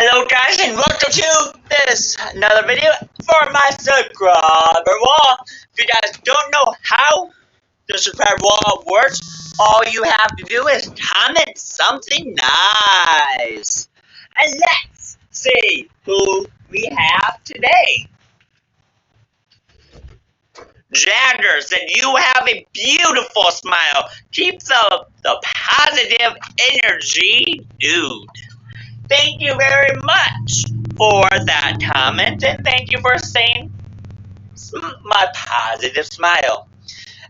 Hello guys and welcome to this another video for my subscriber wall. If you guys don't know how the subscriber wall works, all you have to do is comment something nice. And let's see who we have today. Jagger said you have a beautiful smile. Keep the positive energy, dude. Thank you very much for that comment, and thank you for saying my positive smile.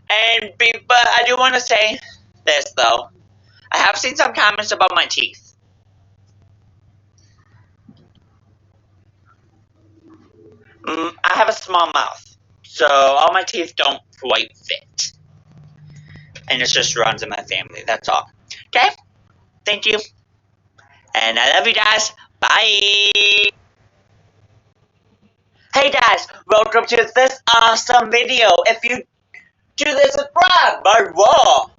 But I do want to say this though. I have seen some comments about my teeth. I have a small mouth, so all my teeth don't quite fit. And it just runs in my family, that's all. Okay? Thank you. And I love you guys. Bye. Hey guys, welcome to this awesome video. If you do the subscriber wall.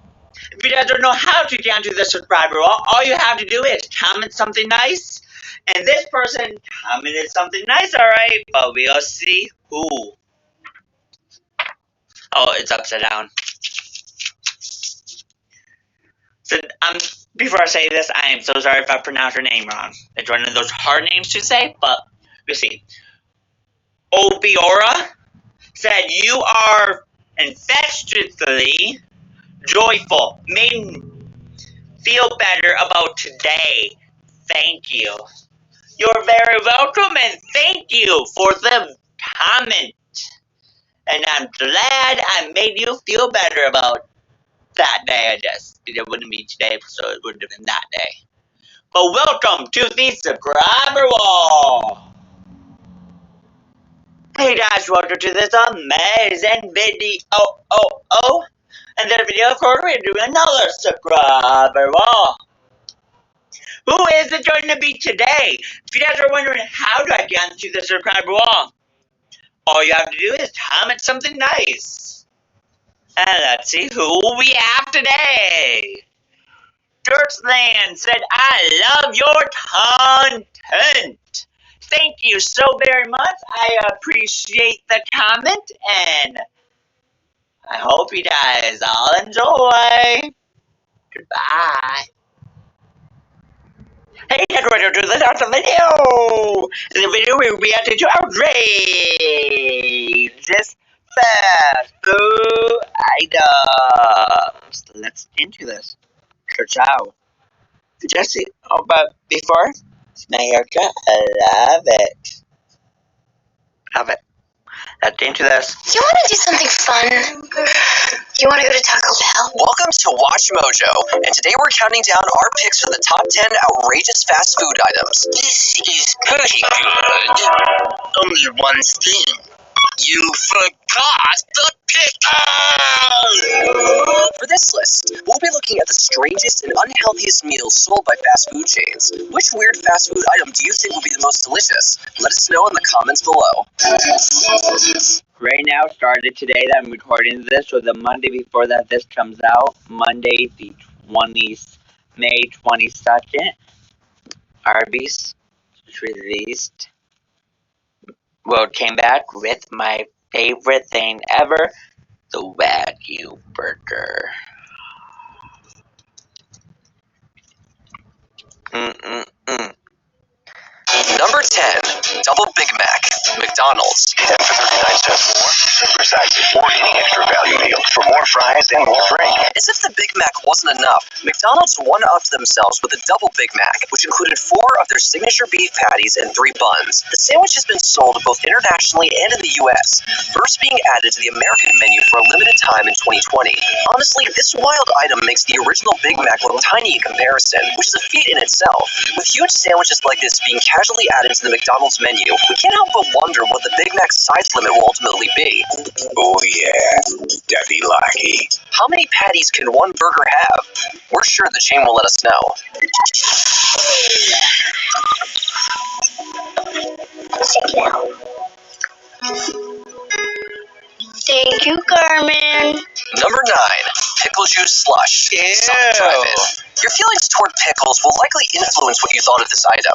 If you guys don't know how to get onto the subscriber wall, all you have to do is comment something nice. And this person commented something nice, alright, but we'll see who. Oh, it's upside down. So, before I say this, I am so sorry if I pronounce her name wrong. It's one of those hard names to say, but we'll see. Obiora said, you are infectiously joyful. Made me feel better about today. Thank you. You're very welcome and thank you for the comment. And I'm glad I made you feel better about that day, I guess. It wouldn't be today, so it would have been that day. But welcome to the subscriber wall. Hey guys, welcome to this amazing video. And this video, of course, we're doing another subscriber wall. Who is it going to be today? If you guys are wondering how do I get onto the subscriber wall, all you have to do is comment something nice. And let's see who we have today. Dirtsland said, I love your content. Thank you so very much. I appreciate the comment and I hope you guys all enjoy. Goodbye. Hey, guys, welcome to this awesome video. In the video, we reacted to outrageous fast food items. Let's into this. Ciao. Jesse, oh, but before, it's my haircut. I love it. Love it. Let's into this. You want to do something fun? You want to go to Taco Bell? Welcome to Watch Mojo, and today we're counting down our picks for the top 10 outrageous fast food items. This is pretty good. Only one thing. You forgot the pickle! For this list, we'll be looking at the strangest and unhealthiest meals sold by fast food chains. Which weird fast food item do you think will be the most delicious? Let us know in the comments below. Right now started today that I'm recording this, or the Monday before that this comes out. Monday the May 22nd. Arby's released. Well, came back with my favorite thing ever, the Wagyu burger. Number 10, Double Big Mac, McDonald's. 10 for 39 cents more. Supersize it or any extra value meal for more fries and more drink. As if the Big Mac wasn't enough, McDonald's one-upped themselves with a Double Big Mac, which included 4 of their signature beef patties and 3 buns. The sandwich has been sold both internationally and in the US, first being added to the American menu for a limited time in 2020. Honestly, this wild item makes the original Big Mac look tiny in comparison, which is a feat in itself. With huge sandwiches like this being casually added to the McDonald's menu, we can't help but wonder what the Big Mac's size limit will ultimately be. Oh yeah, Daddy Lucky. How many patties can one burger have? We're sure the chain will let us know. Thank you, Carmen. Number 9. Pickle juice slush. Ew. Sonic Drive-In. Your feelings toward pickles will likely influence what you thought of this item.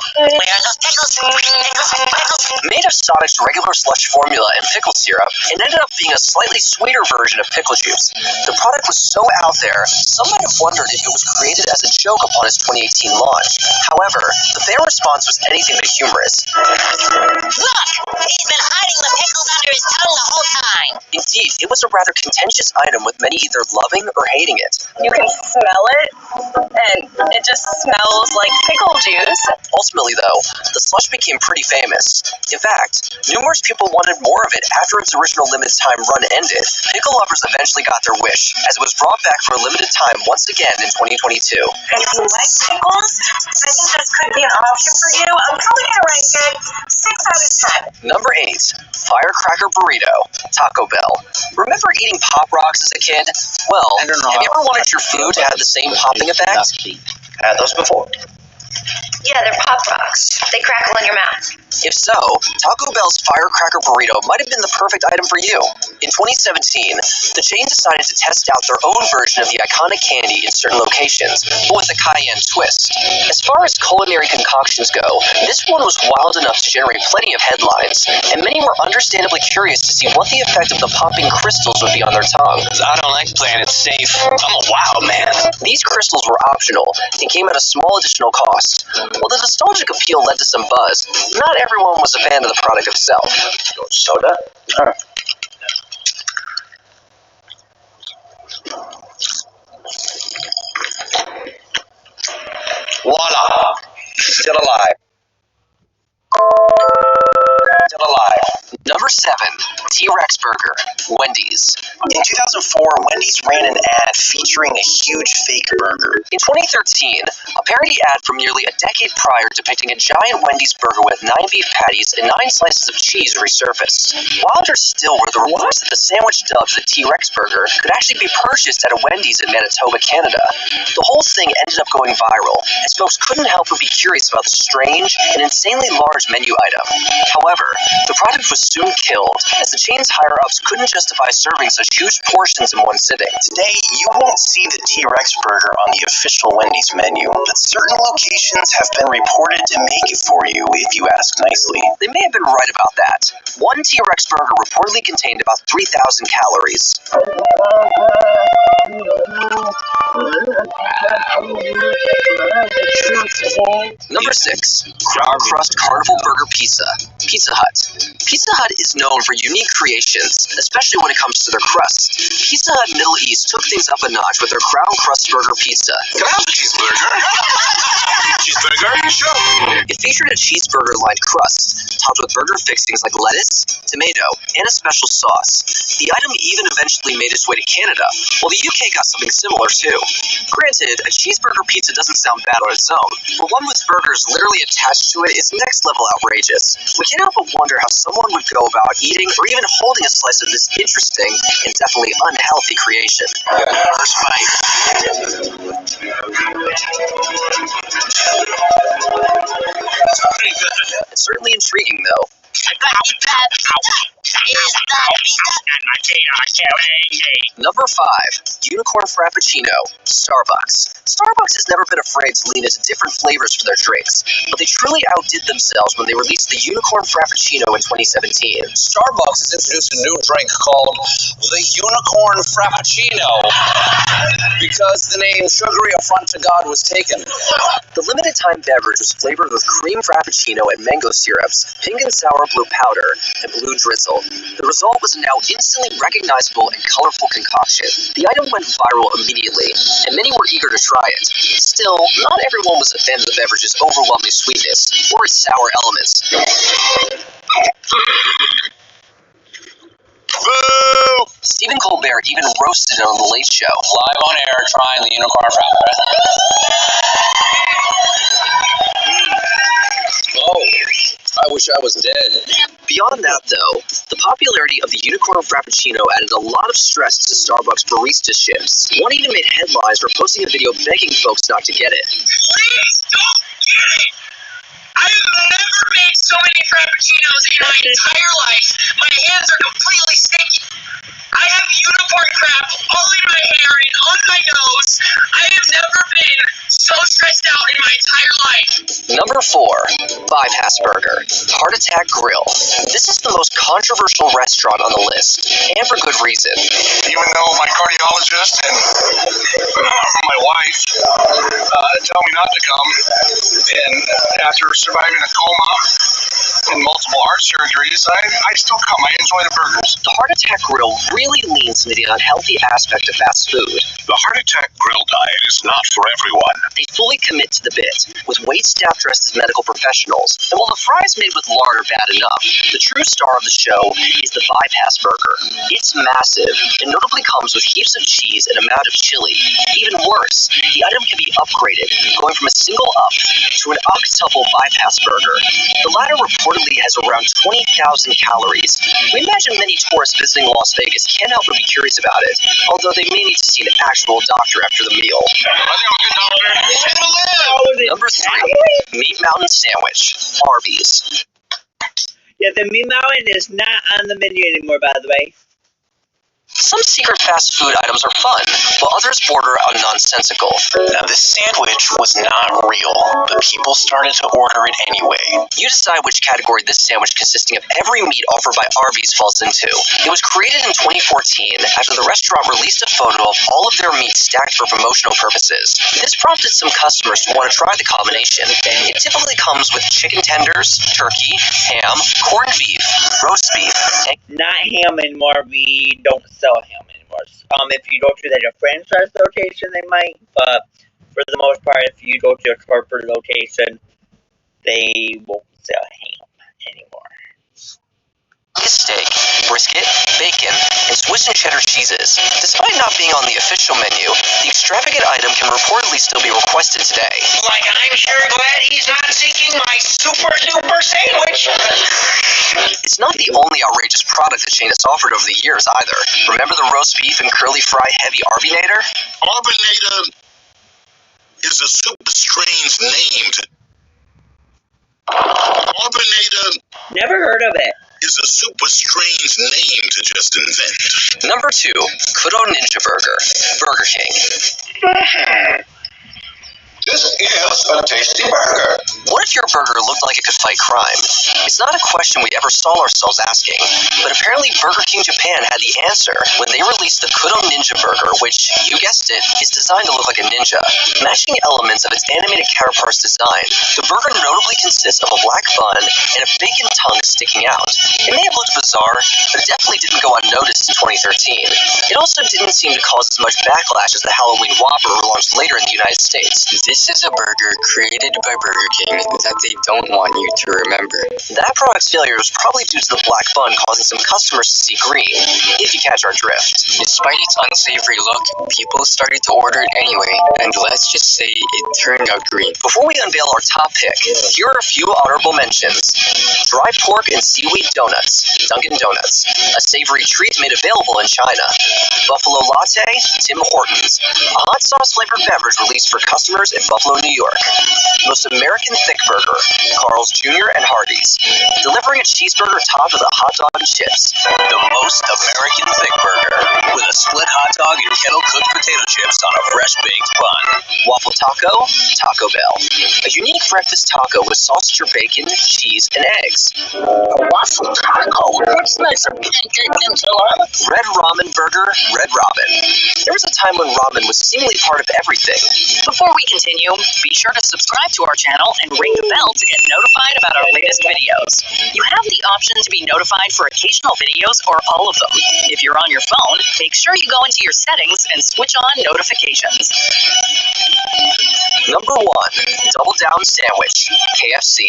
Made of Sonic's regular slush formula and pickle syrup, it ended up being a slightly sweeter version of pickle juice. The product was so out there, some might have wondered if it was created as a joke upon its 2018 launch. However, the fan response was anything but humorous. Look! He's been hiding the pickles under his tongue the whole time. Indeed, it was a rather contentious item with many either loving or hating it. You can smell it, and it just smells like pickle juice. Ultimately, though, the slush became pretty famous. In fact, numerous people wanted more of it after its original limited time run ended. Pickle lovers eventually got their wish, as it was brought back for a limited time once again in 2022. If you like pickles, I think this could be an option for you. I'm probably going to rank it 6 out of 10. Number 8. Firecracker Burrito. Taco Bell. Remember eating Pop Rocks as a kid? Well, I don't know have you how- ever wanted your food to have the same popping effect? Had those before. Yeah, they're Pop Rocks. They crackle in your mouth. If so, Taco Bell's Firecracker Burrito might have been the perfect item for you. In 2017, the chain decided to test out their own version of the iconic candy in certain locations, but with a cayenne twist. As far as culinary concoctions go, this one was wild enough to generate plenty of headlines, and many were understandably curious to see what the effect of the popping crystals would be on their tongue. I don't like playing it safe. I'm a wild man. These crystals were optional and came at a small additional cost. While the nostalgic appeal led to some buzz, not everyone was a fan of the product itself. Soda? Voila! Still alive. Still alive. Number 7. T-Rex Burger. Wendy's. In 2004, Wendy's ran an ad featuring a huge fake burger. In 2013, a parody ad from nearly a decade prior depicting a giant Wendy's burger with 9 beef patties and 9 slices of cheese resurfaced. Wilder still were the reports that the sandwich dubbed the T-Rex Burger could actually be purchased at a Wendy's in Manitoba, Canada. The whole thing ended up going viral, as folks couldn't help but be curious about the strange and insanely large menu item. However, the product was soon killed, as the chain's higher-ups couldn't justify serving such huge portions in one sitting. Today, you won't see the T-Rex burger on the official Wendy's menu, but certain locations have been reported to make it for you if you ask nicely. They may have been right about that. One T-Rex burger reportedly contained about 3,000 calories. Number 6. Crown Crust Carnival Burger Pizza. Pizza Hut. Pizza Hut is known for unique creations, especially when it comes to their crust. Pizza Hut Middle East took things up a notch with their Crown Crust Burger Pizza. Can I have a cheeseburger? Cheeseburger? Sure. It featured a cheeseburger-lined crust, topped with burger fixings like lettuce, tomato, and a special sauce. The item even eventually made its way to Canada, while the UK got something similar too. Granted, a cheeseburger pizza doesn't sound bad on its own, but one with burgers literally attached to it is next-level outrageous. We can't help but wonder how someone would go about eating or even holding a slice of this interesting and definitely unhealthy creation. First bite. It's certainly intriguing, though. Number 5. Unicorn Frappuccino. Starbucks. Starbucks has never been afraid to lean into different flavors for their drinks, but they truly outdid themselves when they released the Unicorn Frappuccino in 2017. Starbucks has introduced a new drink called the Unicorn Frappuccino because the name Sugary Affront to God was taken. The limited time beverage was flavored with cream frappuccino and mango syrups, pink and sour blue powder, and blue drizzle. The result was a now instantly recognizable and colorful concoction. The item went viral immediately, and many were eager to try it. Still, not everyone was a fan of the beverage's overwhelming sweetness or its sour elements. Boo! Stephen Colbert even roasted it on The Late Show. Live on air trying the Unicorn Frappuccino. Oh, I wish I was dead. Beyond that, though, the popularity of the Unicorn Frappuccino added a lot of stress to Starbucks barista shifts. One even made headlines for posting a video begging folks not to get it. Please don't get it! I've never made so many frappuccinos in my entire life. My hands are completely sticky. I have unicorn crap all Bypass Burger, Heart Attack Grill. This is the most controversial restaurant on the list, and for good reason. Even though my cardiologist and my wife tell me not to come, and after surviving a coma and multiple heart surgeries, I still come. I enjoy the burgers. The Heart Attack Grill really leans into the unhealthy aspect of fast food. The Heart Attack Grill diet is not for everyone. They fully commit to the bit, with wait staff dressed as medical professionals. And while the fries made with lard are bad enough, the true star of the show is the Bypass Burger. It's massive, and notably comes with heaps of cheese and a amount of chili. Even worse, the item can be upgraded, going from a single up to an octuple Bypass Burger. The latter reportedly has around 20,000 calories. We imagine many tourists visiting Las Vegas can't help but be curious about it, although they may need to see an actual doctor after the meal. Number 3, Meat Mountain Sandwich, Arby's. Yeah, the Meat Mountain is not on the menu anymore, by the way. Some secret fast food items are fun, while others border on nonsensical. Now, this sandwich was not real, but people started to order it anyway. You decide which category this sandwich consisting of every meat offered by Arby's falls into. It was created in 2014 after the restaurant released a photo of all of their meat stacked for promotional purposes. This prompted some customers to want to try the combination. It typically comes with chicken tenders, turkey, ham, corned beef, roast beef, and Not ham anymore. We don't sell ham anymore. If you go to a franchise location, they might, but for the most part, if you go to a corporate location, they won't sell ham anymore. steak, brisket, bacon, and Swiss and cheddar cheeses. Despite not being on the official menu, the extravagant item can reportedly still be requested today. Like, I'm sure glad he's not seeking my super duper sandwich. It's not the only outrageous product the chain has offered over the years either. Remember the roast beef and curly fry heavy Arbinator? Arbinator is a super strange name to... Arbinator Never heard of it. is a super strange name to just invent. Number 2, Kudo Ninja Burger, Burger King. This is a tasty burger. What if your burger looked like it could fight crime? It's not a question we ever saw ourselves asking, but apparently Burger King Japan had the answer when they released the Kudo Ninja Burger, which, you guessed it, is designed to look like a ninja. Matching elements of its animated counterpart's design, the burger notably consists of a black bun and a bacon tongue sticking out. It may have looked bizarre, but it definitely didn't go unnoticed in 2013. It also didn't seem to cause as much backlash as the Halloween Whopper launched later in the United States. This is a burger created by Burger King that they don't want you to remember. That product's failure was probably due to the black bun causing some customers to see green, if you catch our drift. Despite its unsavory look, people started to order it anyway, and let's just say it turned out green. Before we unveil our top pick, here are a few honorable mentions. Dry pork and seaweed donuts, Dunkin' Donuts. A savory treat made available in China. Buffalo latte, Tim Hortons. A hot sauce flavored beverage released for customers in Buffalo, New York. Most American thick burger, Carl's Jr. and Hardee's. Delivering a cheeseburger topped with a hot dog and chips. The most American thick burger, with a split hot dog and kettle-cooked potato chips on a fresh-baked bun. Waffle taco, Taco Bell. A unique breakfast taco with sausage or bacon, cheese, and eggs. Waffle taco? What's nice? A pancake enchilada? Red Ramen Burger, Red Robin. There was a time when ramen was seemingly part of everything. Before we continue, be sure to subscribe to our channel and ring the bell to get notified about our latest videos. You have the option to be notified for occasional videos or all of them. If you're on your phone, make sure you go into your settings and switch on notifications. Number 1, Double Down Sandwich, KFC.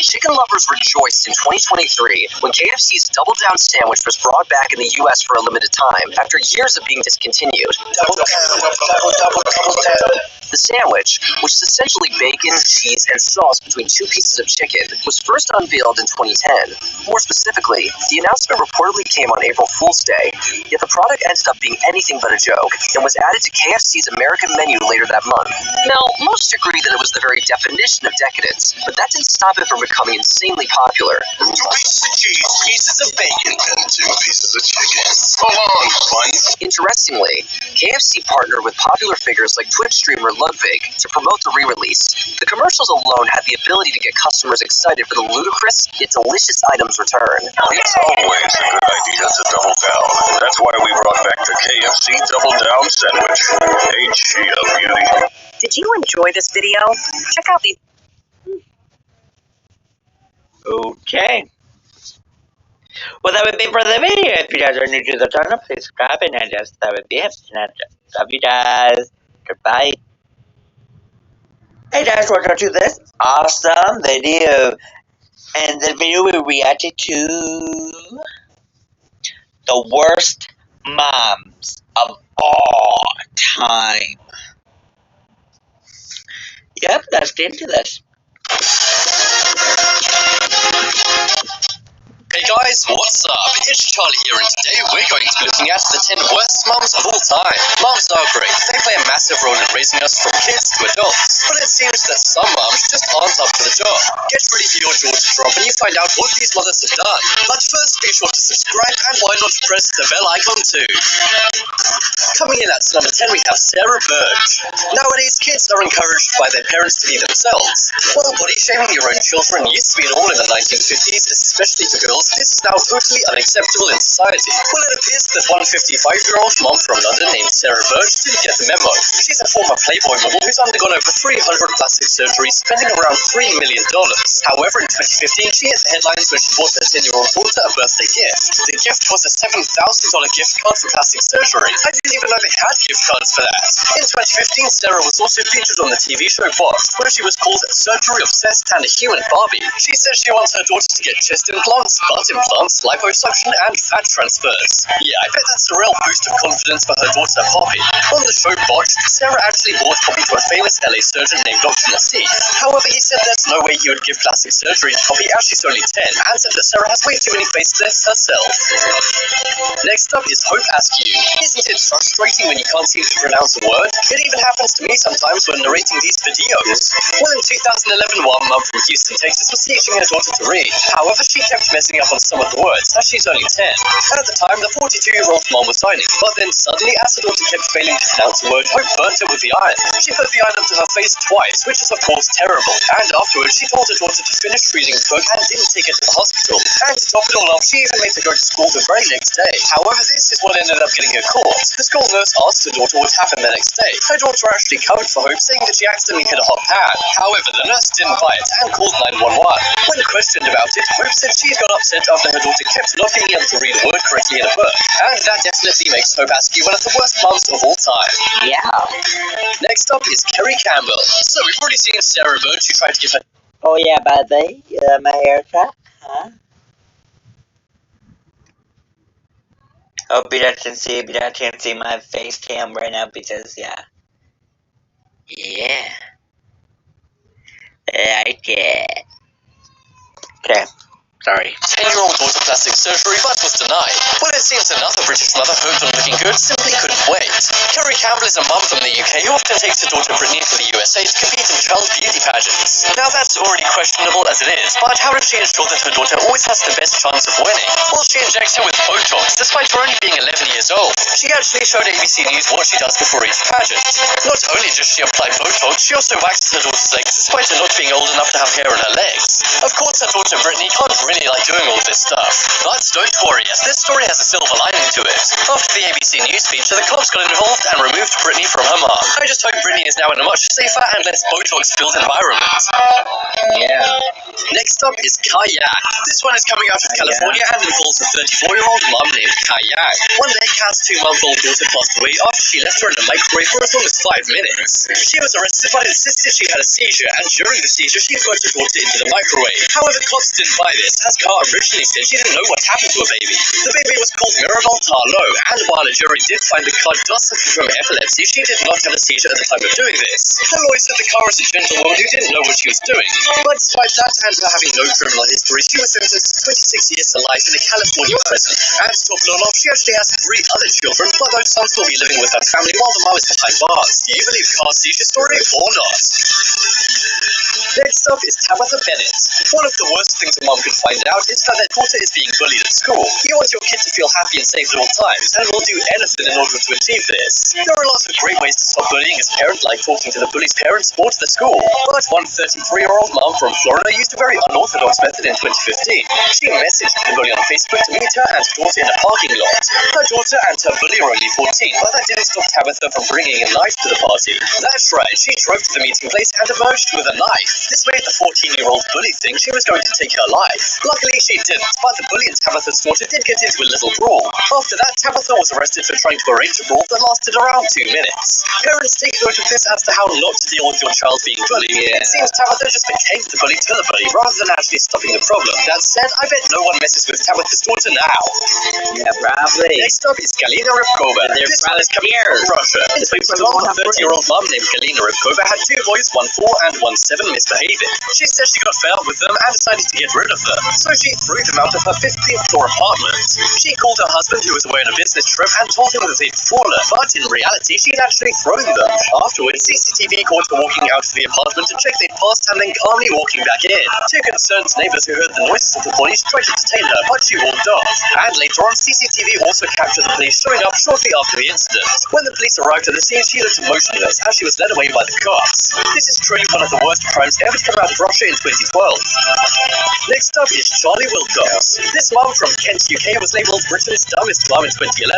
Chicken lovers rejoiced in 2023 when KFC's Double Down Sandwich was brought back in the US for a limited time after years of being discontinued. Double down. The sandwich, which is essentially bacon, cheese, and sauce between two pieces of chicken, was first unveiled in 2010. More specifically, the announcement reportedly came on April Fool's Day, yet the product ended up being anything but a joke and was added to KFC's American menu later that month. Now, most agree that it was the very definition of decadence, but that didn't stop it from becoming insanely popular. 2 pieces of cheese, pieces of bacon, and 2 pieces of chicken. Hold on, bun Interestingly, KFC partnered with popular figures like Twitch streamer Ludwig to promote the re-release. The commercials alone had the ability to get customers excited for the ludicrous yet delicious items return. It's always a good idea to double down. That's why we brought back the KFC Double Down Sandwich. Ain't she a beauty? Did you enjoy this video? Check out these. Okay. Well, that would be for the video. If you guys are new to the channel, please subscribe, and that would be it. And I just love you guys. Goodbye. Hey guys, welcome to this awesome video. And the video we reacted to the worst moms of all time. Yep, let's get into this. Hey guys, what's up? It's Charlie here, and today we're going to be looking at the 10 worst mums of all time. Mums are great. They play a massive role in raising us from kids to adults. But it seems that some mums just aren't up to the job. Get ready for your jaw to drop when you find out what these mothers have done. But first, be sure to subscribe, and why not press the bell icon too. Coming in at number 10, we have Sarah Birch. Nowadays, kids are encouraged by their parents to be themselves. While body shaming your own children used to be all in the 1950s, especially for girls, this is now totally unacceptable in society. Well, it appears that one 55-year-old mom from London named Sarah Birch didn't get the memo. She's a former Playboy model who's undergone over 300 plastic surgeries, spending around $3 million. However, in 2015, she hit the headlines when she bought her 10-year-old daughter a birthday gift. The gift was a $7,000 gift card for plastic surgery. I didn't even know they had gift cards for that. In 2015, Sarah was also featured on the TV show Botched, where she was called Surgery Obsessed and a Human Barbie. She says she wants her daughter to get chest implants, butt implants, liposuction, and fat transfers. Yeah, I bet that's a real boost of confidence for her daughter, Poppy. On the show Botched, Sarah actually bought Poppy to a famous LA surgeon named Dr. Nassif. However, he said there's no way he would give plastic surgery to Poppy as she's only 10, and said that Sarah has way too many facelifts herself. Next up is Hope Askew. Isn't it frustrating when you can't seem to pronounce a word? It even happens to me sometimes when narrating these videos. Well, in 2011, one mum from Houston, Texas was teaching her daughter to read. However, she kept messing up on some of the words, as she's only 10. At the time, the 42-year-old mom was signing, but then suddenly, as her daughter kept failing to pronounce a word, Hope burnt it with the iron. She put the iron up to her face twice, which is of course terrible, and afterwards she told her daughter to finish reading the book and didn't take her to the hospital. And to top it all off, she even made her go to school the very next day. However, this is what ended up getting her caught. The school nurse asked her daughter what happened the next day. Her daughter actually covered for Hope, saying that she accidentally hit a hot pan. However, the nurse didn't buy it and called 911. When questioned about it, Hope said she's got upset after her daughter kept not being able to read a word correctly in a book. And that definitely makes Hope Askew one of the worst moms of all time. Yeah. Next up is Kerry Campbell. So we've already seen Sarah Birch who tried to give her... Oh yeah, by the way, my haircut, huh? Hope you guys can see, but I can't see my face cam right now because, yeah. Yeah. Like it. Okay. Sorry. 10-year-old daughter plastic surgery, but was denied. Well, it seems another British mother hoped on looking good simply couldn't wait. Kerry Campbell is a mum from the UK who often takes her daughter Brittany to the USA to compete in child beauty pageants. Now, that's already questionable as it is, but how does she ensure that her daughter always has the best chance of winning? Well, she injects her with Botox, despite her only being 11 years old. She actually showed ABC News what she does before each pageant. Not only does she apply Botox, she also waxes her daughter's legs, despite her not being old enough to have hair on her legs. Of course, her daughter Brittany can't really like doing all this stuff. But don't worry, as this story has a silver lining to it. After the ABC News feature, the cops got involved and removed Brittany from her mom. I just hope Brittany is now in a much safer and less Botox-filled environment. Yeah. Next up is Kayak. This one is coming out of California and involves a 34-year-old mom named Kayak. One day, Kat's 2-month-old daughter passed away after she left her in the microwave for as long as 5 minutes. She was arrested but insisted she had a seizure, and during the seizure, she put her daughter into the microwave. However, cops didn't buy this, as Kat originally said she didn't know what happened to her baby. The baby was called Mirabel Tarlo, and while a jury did find that Kat does suffer from epilepsy, she did not have a seizure at the time of doing this. Her lawyer said the car was a gentlewoman who didn't know what she was doing. But despite that and her having no criminal history, she was sentenced to 26 years to life in a California prison. And to top it all off, she actually has 3 other children, but those sons will be living with her family while the mom is behind bars. Do you believe Kat's seizure story or not? Next up is Tabitha Bennett. One of the worst things a mom could find find out is that their daughter is being bullied at school. You want your kid to feel happy and safe at all times, and will do anything in order to achieve this. There are lots of great ways to stop bullying as a parent, like talking to the bully's parents or to the school. But one 33-year-old mom from Florida used a very unorthodox method in 2015. She messaged the bully on Facebook to meet her and her daughter in a parking lot. Her daughter and her bully were only 14, but that didn't stop Tabitha from bringing a knife to the party. That's right, she drove to the meeting place and emerged with a knife. This made the 14-year-old bully think she was going to take her life. Luckily, she didn't, but the bully and Tabitha's daughter did get into a little brawl. After that, Tabitha was arrested for trying to arrange a brawl that lasted around 2 minutes. Parents, take note of this as to how not to deal with your child being bullied. It seems Tabitha just became the bully to the bully rather than actually stopping the problem. That said, I bet no one messes with Tabitha's daughter now. Yeah, probably. Next up is Galina Rybkova. This one is coming from Russia. In 2012, a 30-year-old mom named Galina Rybkova had 2 boys, one 4 and one 7, misbehaving. She said she got fed up with them and decided to get rid of them, so she threw them out of her 15th floor apartment. She called her husband, who was away on a business trip, and told him that they'd fallen, but in reality, she'd actually thrown them. Afterwards, CCTV caught her walking out of the apartment to check they'd passed and then calmly walking back in. 2 concerned neighbors who heard the noises of the police tried to detain her, but she walked off. And later on, CCTV also captured the police showing up shortly after the incident. When the police arrived at the scene, she looked motionless as she was led away by the cops. This is truly one of the worst crimes ever to come out of Russia in 2012. Next up is Charlie Wilcox. This mom from Kent, UK was labelled Britain's dumbest mom in 2011.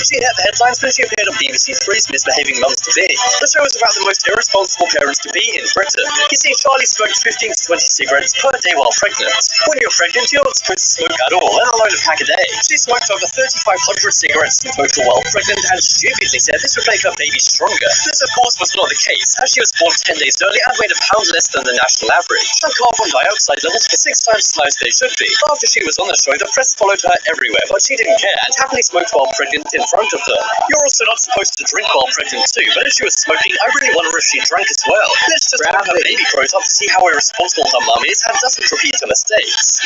She hit the headlines when she appeared on BBC Three's Misbehaving Mums to Be. The show is about the most irresponsible parents to be in Britain. You see, Charlie smoked 15 to 20 cigarettes per day while pregnant. When you're pregnant, you're not supposed to smoke at all, let alone a pack a day. She smoked over 3,500 cigarettes in total while pregnant and stupidly said this would make her baby stronger. This, of course, was not the case, as she was born 10 days early and weighed a pound less than the national average. Her carbon dioxide levels were 6 times as high as they should be. After she was on the show, the press followed her everywhere, but she didn't care and happily smoked while pregnant in front of them. You're also not supposed to drink while pregnant too, but if she was smoking, I really wonder if she drank as well. Let's just hope her baby grows up to see how irresponsible her mum is and doesn't repeat her mistakes.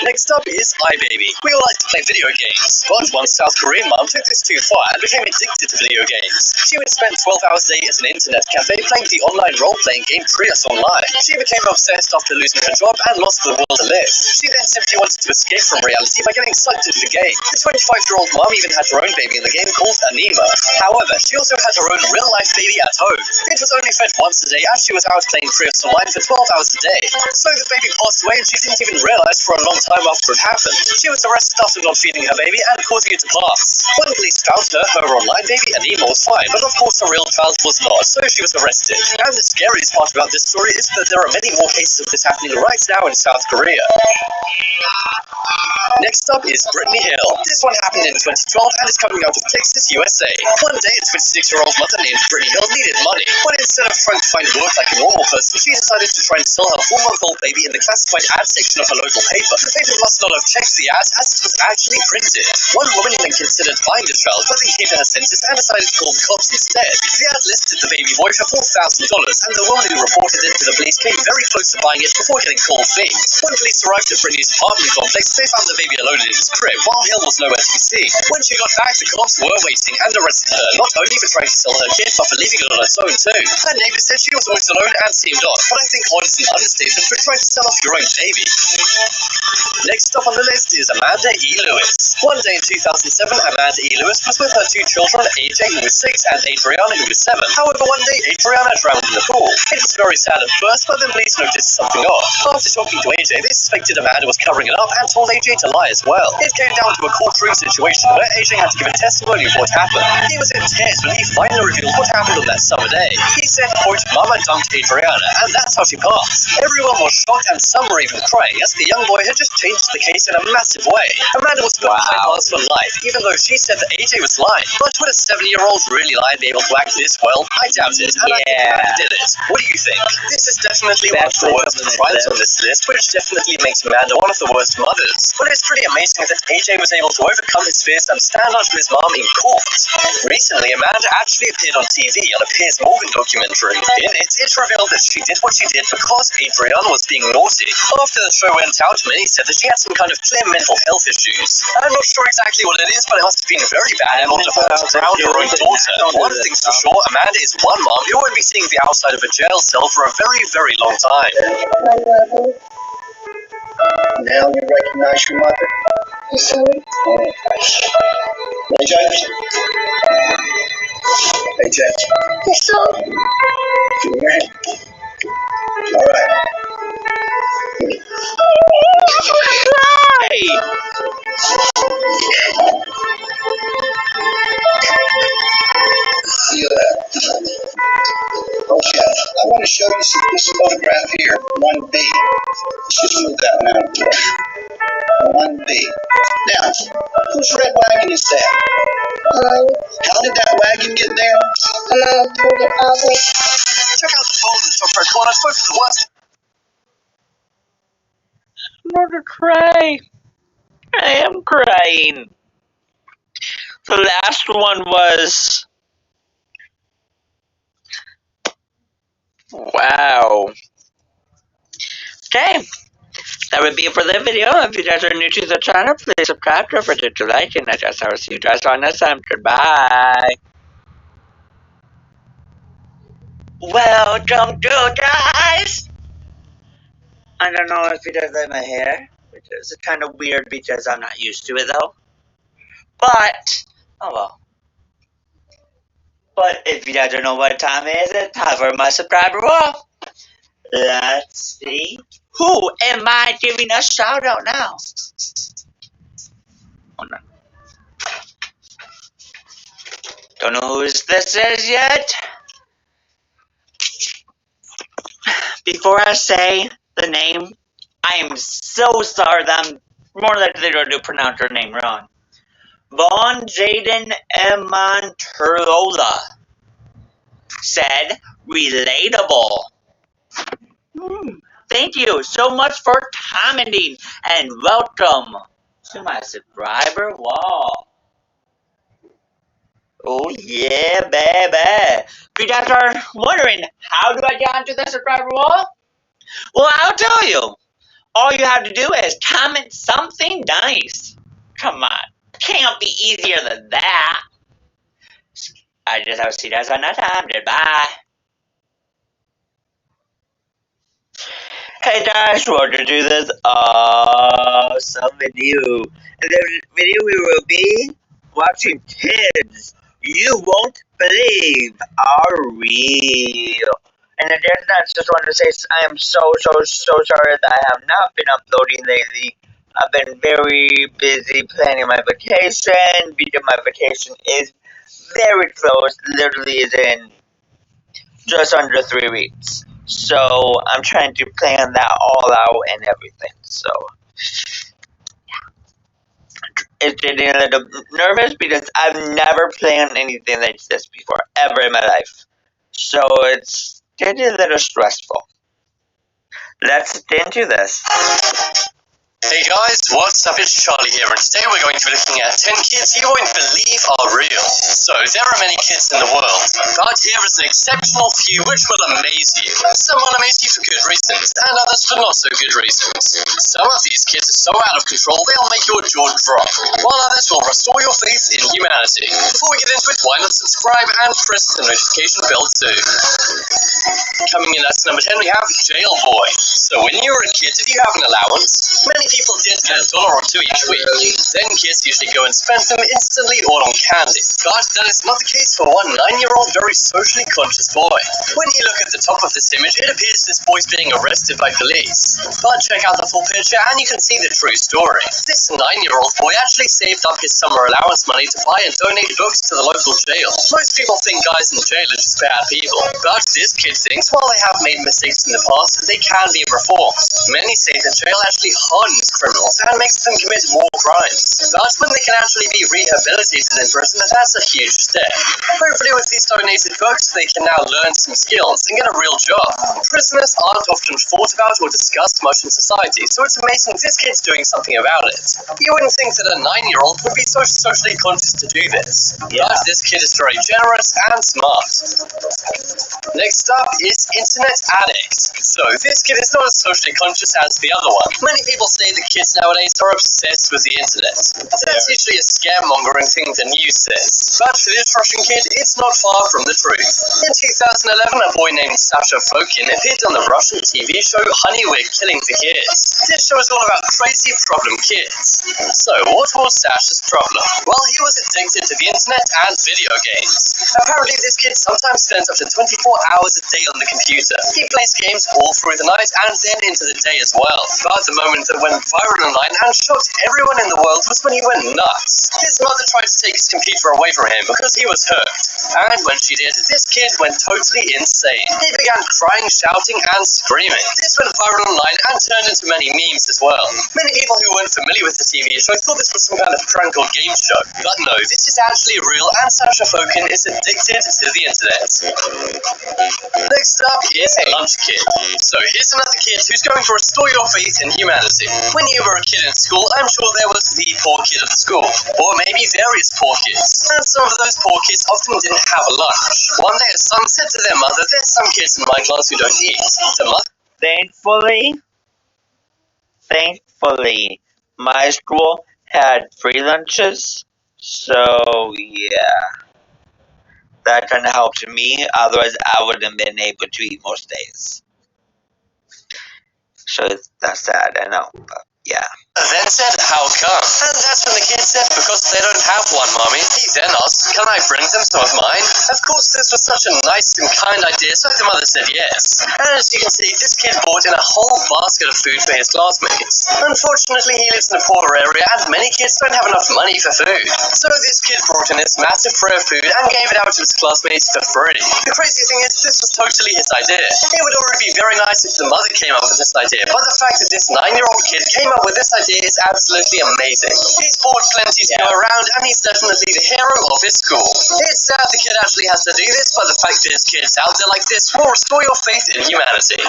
Next up is iBaby. We all like to play video games, but one South Korean mom took this too far and became addicted to video games. She would spend 12 hours a day at an internet cafe playing the online role-playing game Trios Online. She became obsessed after losing her job and lost the will to live. She then simply wanted to escape from reality by getting sucked into the game. The 25-year-old mom even had her own baby in the game called Anima. However, she also had her own real-life baby at home. It was only fed once a day as she was out playing Trios Online for 12 hours a day. So the baby passed away and she didn't even realize for a long time after it happened. She was arrested after not feeding her baby and causing it to pass. When police found her online baby Anima was fine, but of course her real child was not, so she was arrested. And the scariest part about this story is that there are many more cases of this happening right now in South Korea. Next up is Brittany Hill. This one happened in 2012 and is coming out of Texas, USA. One day, a 26-year-old mother named Brittany Hill needed money. When instead of trying to find work like a normal person, she decided to try and sell her 4-month-old baby in the classified ad section of her local paper. The paper must not have checked the ad as it was actually printed. One woman then considered buying the child, but then came to her senses and decided to call the cops instead. The ad listed the baby boy for $4,000, and the woman who reported it to the police came very close to buying it before getting cold feet. When police arrived at Brittany's apartment complex, they found the baby alone in his crib, while Hill was nowhere to be seen. When she got back, the cops were waiting and arrested her, not only for trying to sell her kid, but for leaving it on its own too. Her neighbor said she was always alone and seemed odd, but I think odd is an understatement for trying to sell off your own baby. Next up on the list is Amanda E. Lewis. One day in 2007, Amanda E. Lewis was with her 2 children, AJ, who was 6, and Adriana, who was 7. However, one day, Adriana drowned in the pool. It was very sad at first, but then police noticed something odd. After talking to AJ, they suspected Amanda was covering it up and told AJ to lie as well. It came down to a courtroom situation where AJ had to give a testimony of what happened. He was in tears when he finally revealed what happened on that summer day. He said, quote, "Mama dunked Adriana, and that's how she passed." Everyone was shocked and some were even crying as the young boy had just changed the case in a massive way. Amanda was put behind bars for life, even though she said that AJ was lying. But would a 7-year-old really lie and be able to act this well? I doubt it, and I think Amanda did it. What do you think? This is definitely one of the worst crimes on this list, which definitely makes Amanda one of the worst mothers. But it's pretty amazing that AJ was able to overcome his fears and stand up to his mom in court. Recently, Amanda actually appeared on TV on a Piers Morgan documentary. In it, it revealed that she did what she did because Adriana was being naughty. After the show went out, many said that she had some kind of clear mental health issues. I'm not sure exactly what it is, but it must have been very bad in order for her to drown her own daughter. One thing's for sure, Amanda is one mom who won't be seeing the outside of a jail cell for a very, very long time. Now you recognize your mother? Yes, sir. Hey, James. Hey, James. Yes, sir. You in your hand? All right. Feel that. Okay. I want to show you this photograph here, 1B. Let's just move that one out of the way. 1B. Now, whose red wagon is that? How did that wagon get there? My mom pulled it all the way. Check out the phone in the top right corner. Vote for the worst. I'm going to cry. I am crying. The last one was... Wow. Okay. That would be it for the video. If you guys are new to the channel, please subscribe. Don't forget to like, and I guess I will see you guys on next time. Goodbye. Welcome to guys. I don't know if you guys like my hair, which is kind of weird because I'm not used to it though. But, oh well. But if you guys don't know what time it is, it's time for my subscriber wall. Let's see. Who am I giving a shout out now? Hold on. Don't know who this is yet. Before I say the name, I am so sorry that I'm more likely to pronounce her name wrong. Von Jaden Emanterlola said, relatable. Thank you so much for commenting and welcome to my subscriber wall. Oh yeah, baby. If you guys are wondering, how do I get onto the subscriber wall? Well, I'll tell you. All you have to do is comment something nice. Come on. Can't be easier than that. I just have to see you guys on that time. Goodbye. Hey guys, welcome to this awesome video. In this video we will be watching kids you won't believe are real. And again, I just want to say I am so sorry that I have not been uploading lately. I've been very busy planning my vacation because my vacation is very close, literally is in just under 3 weeks. So I'm trying to plan that all out and everything. So yeah, it's getting a little nervous because I've never planned anything like this before, ever in my life. So it's getting a little stressful. Let's get into this. Hey guys, what's up? It's Charlie here, and today we're going to be looking at 10 kids you won't believe are real. So, there are many kids in the world, but here is an exceptional few which will amaze you. Some will amaze you for good reasons, and others for not so good reasons. Some of these kids are so out of control they'll make your jaw drop, while others will restore your faith in humanity. Before we get into it, why not subscribe and press the notification bell too. Coming in at number 10 we have Jail Boy. So when you were a kid, did you have an allowance? Many people did get $1 or $2 each week. Then kids usually go and spend them instantly all on candy. But that is not the case for one 9-year-old very socially conscious boy. When you look at the top of this image, it appears this boy's being arrested by police. But check out the full picture and you can see the true story. This 9-year-old boy actually saved up his summer allowance money to buy and donate books to the local jail. Most people think guys in jail are just bad people. But this kid thinks while they have made mistakes in the past, they can be reformed. Many say that jail actually hardens criminals and makes them commit more crimes. But when they can actually be rehabilitated in prison, that's a huge step. Hopefully with these donated books, they can now learn some skills and get a real job. Prisoners aren't often thought about or discussed much in society, so it's amazing this kid's doing something about it. You wouldn't think that a 9-year-old would be so socially conscious to do this. But this kid is very generous and smart. Next up is Internet Addict. So this kid is not as socially conscious as the other one. Many people say say the kids nowadays are obsessed with the internet. That's usually a scaremongering thing the news says. But for this Russian kid, it's not far from the truth. In 2011, a boy named Sasha Fokin appeared on the Russian TV show Honey, We're Killing the Kids. This show is all about crazy problem kids. So, what was Sasha's problem? Well, he was addicted to the internet and video games. Apparently, this kid sometimes spends up to 24 hours a day on the computer. He plays games all through the night and then into the day as well. But the moment that went viral online and shocked everyone in the world was when he went nuts. His mother tried to take his computer away from him because he was hooked. And when she did, this kid went totally insane. He began crying, shouting, and screaming. This went viral online and turned into many memes as well. Many people who weren't familiar with the TV show thought this was some kind of prank or game show. But no, this is actually real, and Sasha Fokin is addicted to the internet. Next up is Lunch Kid. So here's another kid who's going to restore your faith in humanity. When you were a kid in school, I'm sure there was the poor kid of the school, or maybe various poor kids. And some of those poor kids often didn't have a lunch. One day a son said to their mother, "There's some kids in my class who don't eat." The mother Thankfully, my school had free lunches, so yeah. That kind of helped me, otherwise I wouldn't have been able to eat most days. So that's sad, I know, but yeah. then said, "How come?" And that's when the kid said, "Because they don't have one, Mommy." He then asked, "Can I bring them some of mine?" Of course, this was such a nice and kind idea, so the mother said yes. And as you can see, this kid brought in a whole basket of food for his classmates. Unfortunately, he lives in a poor area, and many kids don't have enough money for food. So this kid brought in this massive tray of food and gave it out to his classmates for free. The crazy thing is, this was totally his idea. It would already be very nice if the mother came up with this idea, but the fact that this 9-year-old kid came up with this idea is absolutely amazing. He's brought plenty to go around, and he's definitely the hero of his school. It's sad the kid actually has to do this, but the fact there's kids out there like this will restore your faith in humanity.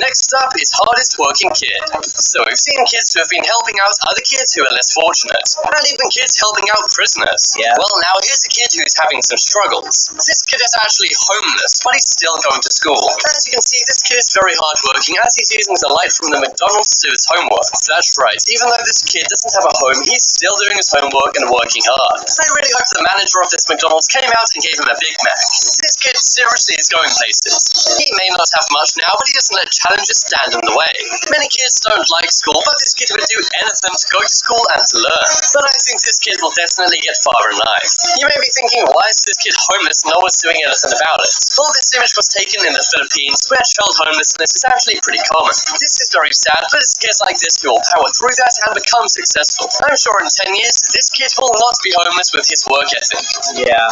Next up is hardest working kid. So we've seen kids who have been helping out other kids who are less fortunate, and even kids helping out prisoners. Yeah. Well, now here's a kid who's having some struggles. This kid is actually homeless, but he's still going to school. As you can see, this kid is very hardworking, as he's using the light from the McDonald's to do his homework. That's right, even though this kid doesn't have a home, he's still doing his homework and working hard. I really hope the manager of this McDonald's came out and gave him a Big Mac. This kid seriously is going places. He may not have much now, but he doesn't let challenges stand in the way. Many kids don't like school, but this kid would do anything to go to school and to learn. But I think this kid will definitely get far in life. You may be thinking, why is this kid homeless? No one's doing anything about it. Well, this image was taken in the Philippines, where child homelessness is actually pretty common. This is very sad, but it's kids like this who will power through that and become successful. I'm sure in 10 years, this kid will not be homeless with his work ethic. Yeah.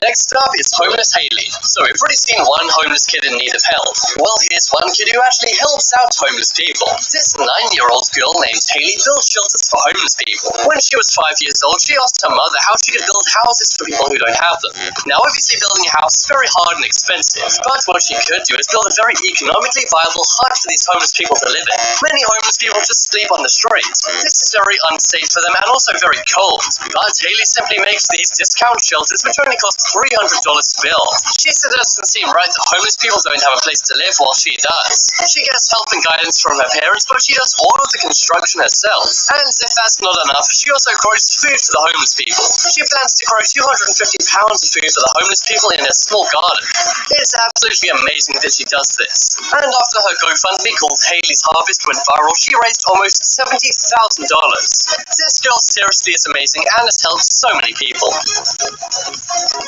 Next up is homeless Haley. So we've already seen one homeless kid in need of help. Well, here's one kid who actually helps out homeless people. This 9-year-old girl named Haley builds shelters for homeless people. When she was 5 years old, she asked her mother how she could build houses for people who don't have them. Now, obviously, building a house is very hard and expensive, but what she could do is build a very economically viable hut for these homeless people to live in. Many homeless people just sleep on the street. This is very unsafe for them and also very cold. But Haley simply makes these discount shelters, which only cost $300 to build. She said it doesn't seem right that homeless people don't have a place to live while she does. She gets help and guidance from her parents, but she does all of the construction herself. And as if that's not enough, she also grows food for the homeless people. She plans to grow 250 pounds of food for the homeless people in a small garden. It's absolutely amazing that she does this. And after her GoFundMe called Haley's Harvest went viral, she raised almost $70,000. This girl seriously is amazing and has helped so many people.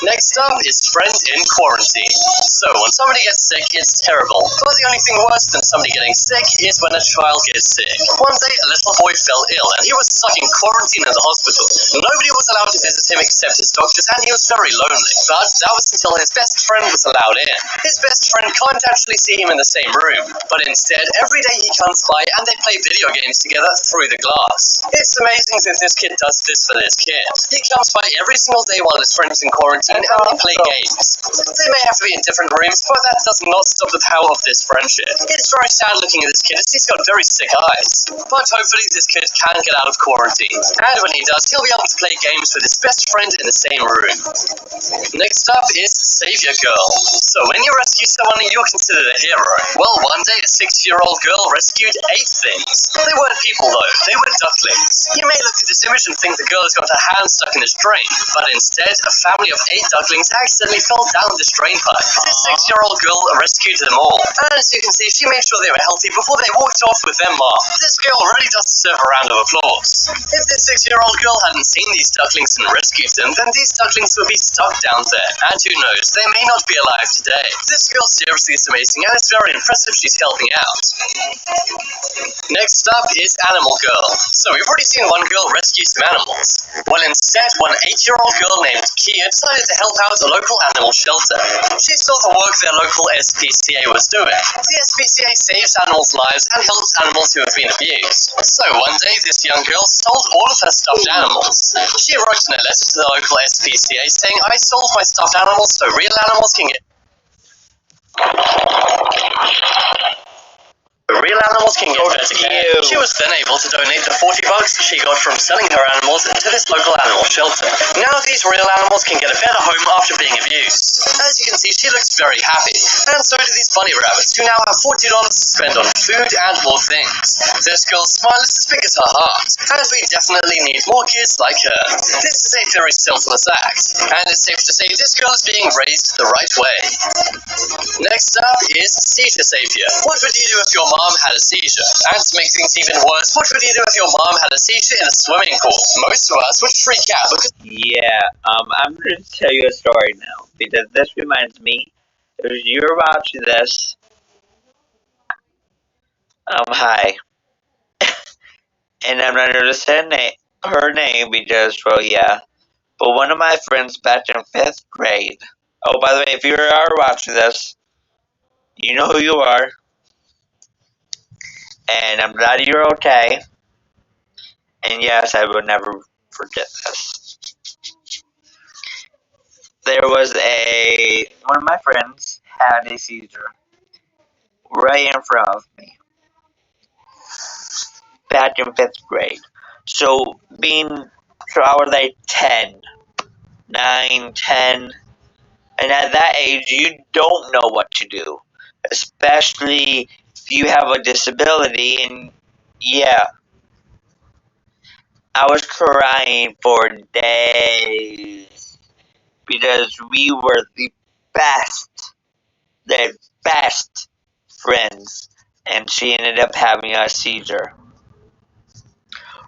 Next up is friend in quarantine. So when somebody gets sick, it's terrible. But the only thing worse than somebody getting sick is when a child gets sick. One day, a little boy fell ill and he was stuck in quarantine in the hospital. Nobody was allowed to visit him except his doctors, and he was very lonely. But that was until his best friend was allowed in. His best friend can't actually see him in the same room, but instead, every day he comes by and they play video games together through the glass. It's amazing that this kid does this for this kid. He comes by every single day while his friend's in quarantine and they play games. They may have to be in different rooms, but that does not stop the power of this friendship. It's very sad looking at this kid as he's got very sick eyes. But hopefully this kid can get out of quarantine. And when he does, he'll be able to play games with his best friend in the same room. Next up is Savior Girl. So when you rescue someone, you're considered a hero. Well, one day a 6-year-old girl rescued 8 things. They weren't people though, they were ducklings. You may look at this image and think the girl has got her hand stuck in this drain, but instead a family of 8 ducklings accidentally fell down this drain pipe. This 6-year-old girl rescued them all. And as you can see, she made sure they were healthy before they walked off with their mom. This girl really does deserve a round of applause. If this 6-year-old girl hadn't seen these ducklings and rescued them, then these ducklings would be stuck down there. And who knows, they may not be alive today. This girl seriously is amazing, and it's very impressive she's helping out. Next up is Animal Girl. So we've already seen one girl rescue some animals. Well, instead, one 8-year-old girl named Kia decided to help out a local animal shelter. She saw the work their local SPCA was doing. The SPCA saves animals' lives and helps animals who have been abused. So one day, this young girl sold all of her stuffed animals. She wrote in a letter to the local SPCA saying, "I sold my stuffed animals so real animals can get better care." She was then able to donate the $40 she got from selling her animals to this local animal shelter. Now these real animals can get a better home after being abused. As you can see, she looks very happy, and so do these bunny rabbits, who now have $40 to spend on food and more things. This girl's smile is as big as her heart, and we definitely need more kids like her. This is a very selfless act, and it's safe to say this girl is being raised the right way. Next up is Seizure Savior. What would you do if your mom had a seizure? And to make things even worse, what would you do if your mom had a seizure in a swimming pool? Most of us would freak out because... Yeah, I'm going to tell you a story now, because this reminds me, if you're watching this, hi. And I'm not going to say her name because, well, yeah. But one of my friends back in 5th grade, oh, by the way, if you are watching this, you know who you are. And I'm glad you're okay. And yes, I will never forget this. There was one of my friends had a seizure right in front of me. Back in 5th grade. So I was like 9, 10. And at that age, you don't know what to do. Especially if you have a disability, and yeah. I was crying for days because we were the best friends, and she ended up having a seizure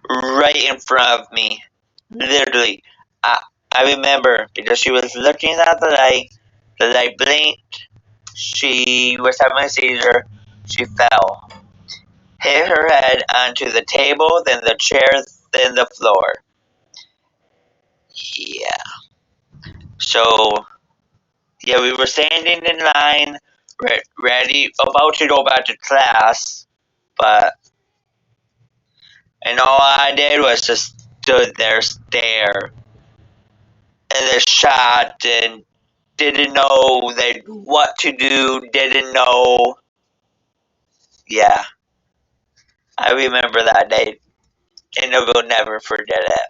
right in front of me. Literally, I remember because she was looking at the light blinked, she was having a seizure, she fell. Hit her head onto the table, then the chair, then the floor. Yeah. So, yeah, we were standing in line, ready, about to go back to class, and all I did was just stood there, stare, and then shocked, and didn't know what to do, didn't know. Yeah. I remember that day, and I will never forget it.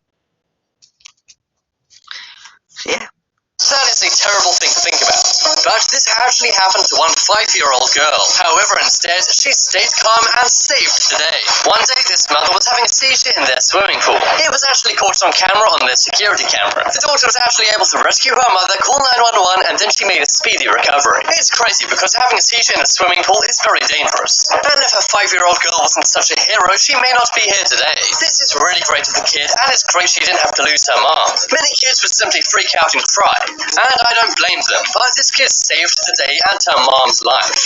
Yeah. That is a terrible thing to think about. But this actually happened to one 5-year-old girl. However, instead, she stayed calm and saved the day. One day, this mother was having a seizure in their swimming pool. It was actually caught on camera on their security camera. The daughter was actually able to rescue her mother, call 911, and then she made a speedy recovery. It's crazy because having a seizure in a swimming pool is very dangerous. And if a 5-year-old girl wasn't such a hero, she may not be here today. This is really great of the kid, and it's great she didn't have to lose her mom. Many kids would simply freak out and cry. And I don't blame them, but this kid saved the day and her mom's life.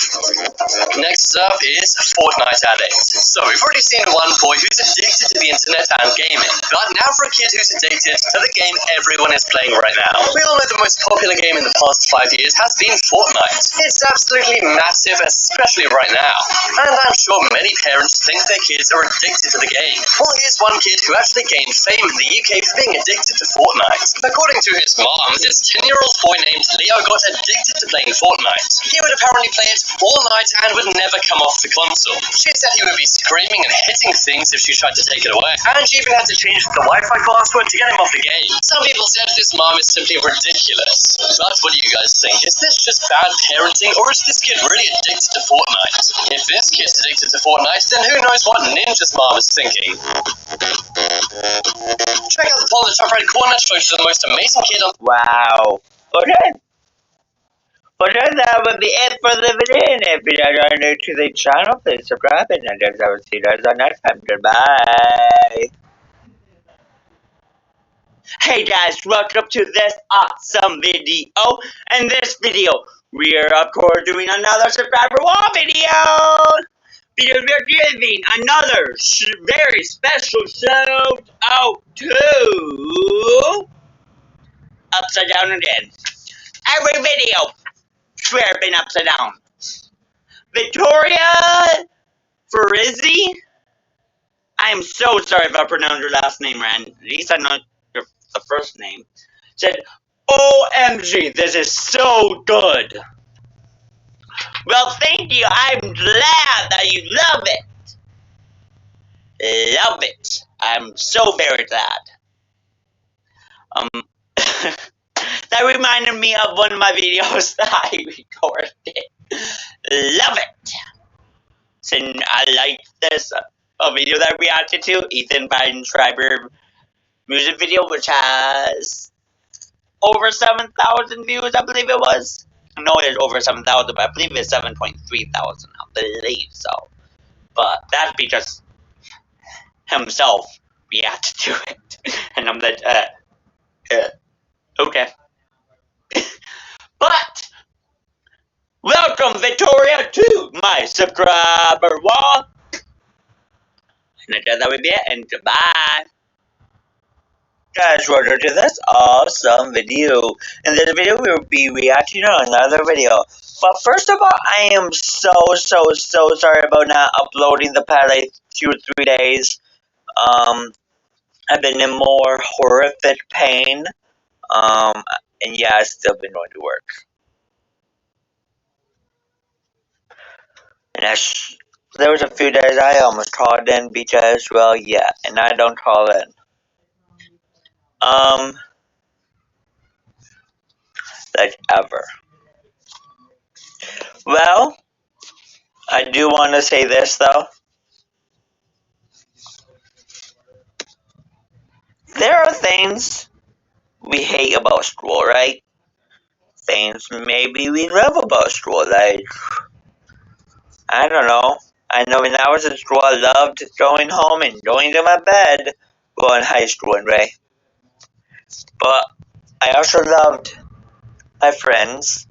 Next up is Fortnite Addict. So we've already seen one boy who's addicted to the internet and gaming, but now for a kid who's addicted to the game everyone is playing right now. We all know the most popular game in the past 5 years has been Fortnite. It's absolutely massive, especially right now. And I'm sure many parents think their kids are addicted to the game. Well, here's one kid who actually gained fame in the UK for being addicted to Fortnite. According to his mom, this 10-year-old boy named Leo got addicted to playing Fortnite. He would apparently play it all night and would never come off the console. She said he would be screaming and hitting things if she tried to take it away, and she even had to change the Wi-Fi password to get him off the game. Some people said this mom is simply ridiculous. But what do you guys think? Is this just bad parenting, or is this kid really addicted to Fortnite? If this kid's addicted to Fortnite, then who knows what Ninja's mom is thinking. Check out the poll in the top right corner, shows you the most amazing kid on... Wow. Okay. Well, that would be it for the video. And if you guys are new to the channel, please subscribe. And I will see you guys on next time. Goodbye. Hey guys, welcome to this awesome video. In this video, we are of course doing another subscriber wall video. Because we're giving another very special shout out to Upside Down again. Every video should have been upside down. Victoria Farizzi. I am so sorry if I pronounced your last name wrong. At least I know the first name. Said, OMG, this is so good. Well, thank you. I'm glad that you love it. Love it. I'm so very glad. That reminded me of one of my videos that I recorded. Love it. So I like this a video that I reacted to, Ethan Biden Schreiber music video, which has over 7,000 views, I believe it was. No, it is over 7,000, but I believe it's 7.3 thousand. I believe so. But that's because himself reacted to it. And I'm like, okay. But, welcome, Victoria, to my subscriber wall. And I guess that would be it, and goodbye. Guys, welcome to this awesome video. In this video, we will be reacting to another video. But first of all, I am so sorry about not uploading the past like 2 or 3 days. I've been in more horrific pain. And yeah, I've still been going to work. And there was a few days I almost called in because, well, yeah, and I don't call in. Like ever. Well, I do want to say this though. There are things we hate about school, right? Things maybe we love about school, like, I don't know. I know when I was in school, I loved going home and going to my bed. Well, in high school, anyway. But I also loved my friends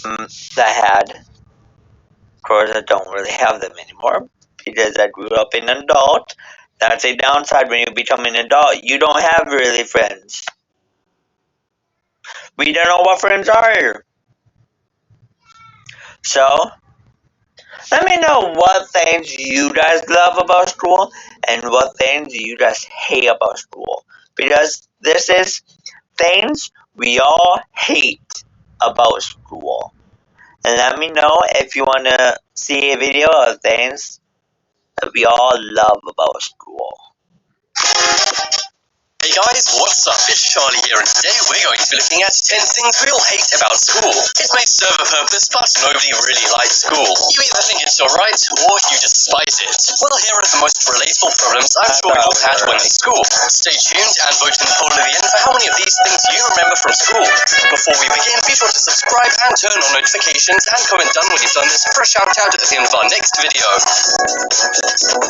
that I had. Of course, I don't really have them anymore because I grew up an adult. That's a downside when you become an adult. You don't have really friends. We don't know what friends are. So, let me know what things you guys love about school and what things you guys hate about school. Because this is things we all hate about school. And let me know if you want to see a video of things that we all love about school. Hey guys, what's up? It's Charlie here, and today we're going to be looking at 10 things we all hate about school. It may serve a purpose, but nobody really likes school. You either think it's alright, or you despise it. Well, here are the most relatable problems I'm sure we all had when in school. Stay tuned and vote in the poll at the end for how many of these things you remember from school. Before we begin, be sure to subscribe and turn on notifications, and comment done when you've done this for a shout out at the end of our next video.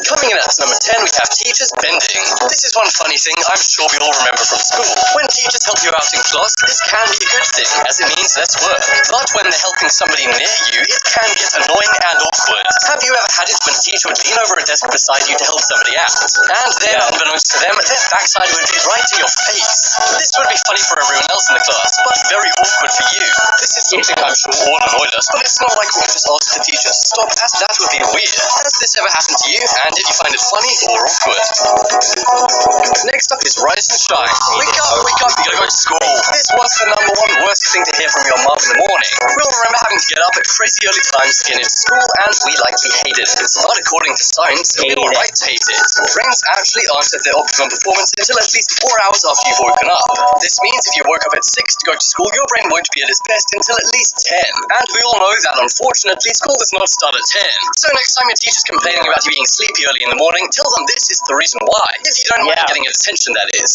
Coming in at number 10, we have teachers bending. This is one funny thing I'm sure we all remember from school. When teachers help you out in class, this can be a good thing, as it means less work. But when they're helping somebody near you, it can get annoying and awkward. Have you ever had it when a teacher would lean over a desk beside you to help somebody out? And then, unbeknownst to them, their backside would be right in your face. This would be funny for everyone else in the class, but very awkward for you. This is something I'm sure all annoyed us, but it's not like we can just ask the teacher to stop, as that would be weird. Has this ever happened to you, and did you find it funny or awkward? Next up is Rise and Shine. Wake up, you gotta go to school. This was the #1 worst thing to hear from your mom in the morning. We'll remember having to get up at crazy early times to get into school, and we likely hated it. But according to science, we were right to hate it. Brains actually aren't at their optimum performance until at least 4 hours after you've woken up. This means if you woke up at 6 to go to school, your brain won't be at its best until at least 10. And we all know that, unfortunately, school does not start at 10. So next time your teacher's complaining about you being sleepy early in the morning, tell them this is the reason why. If you don't mind getting attention, that is.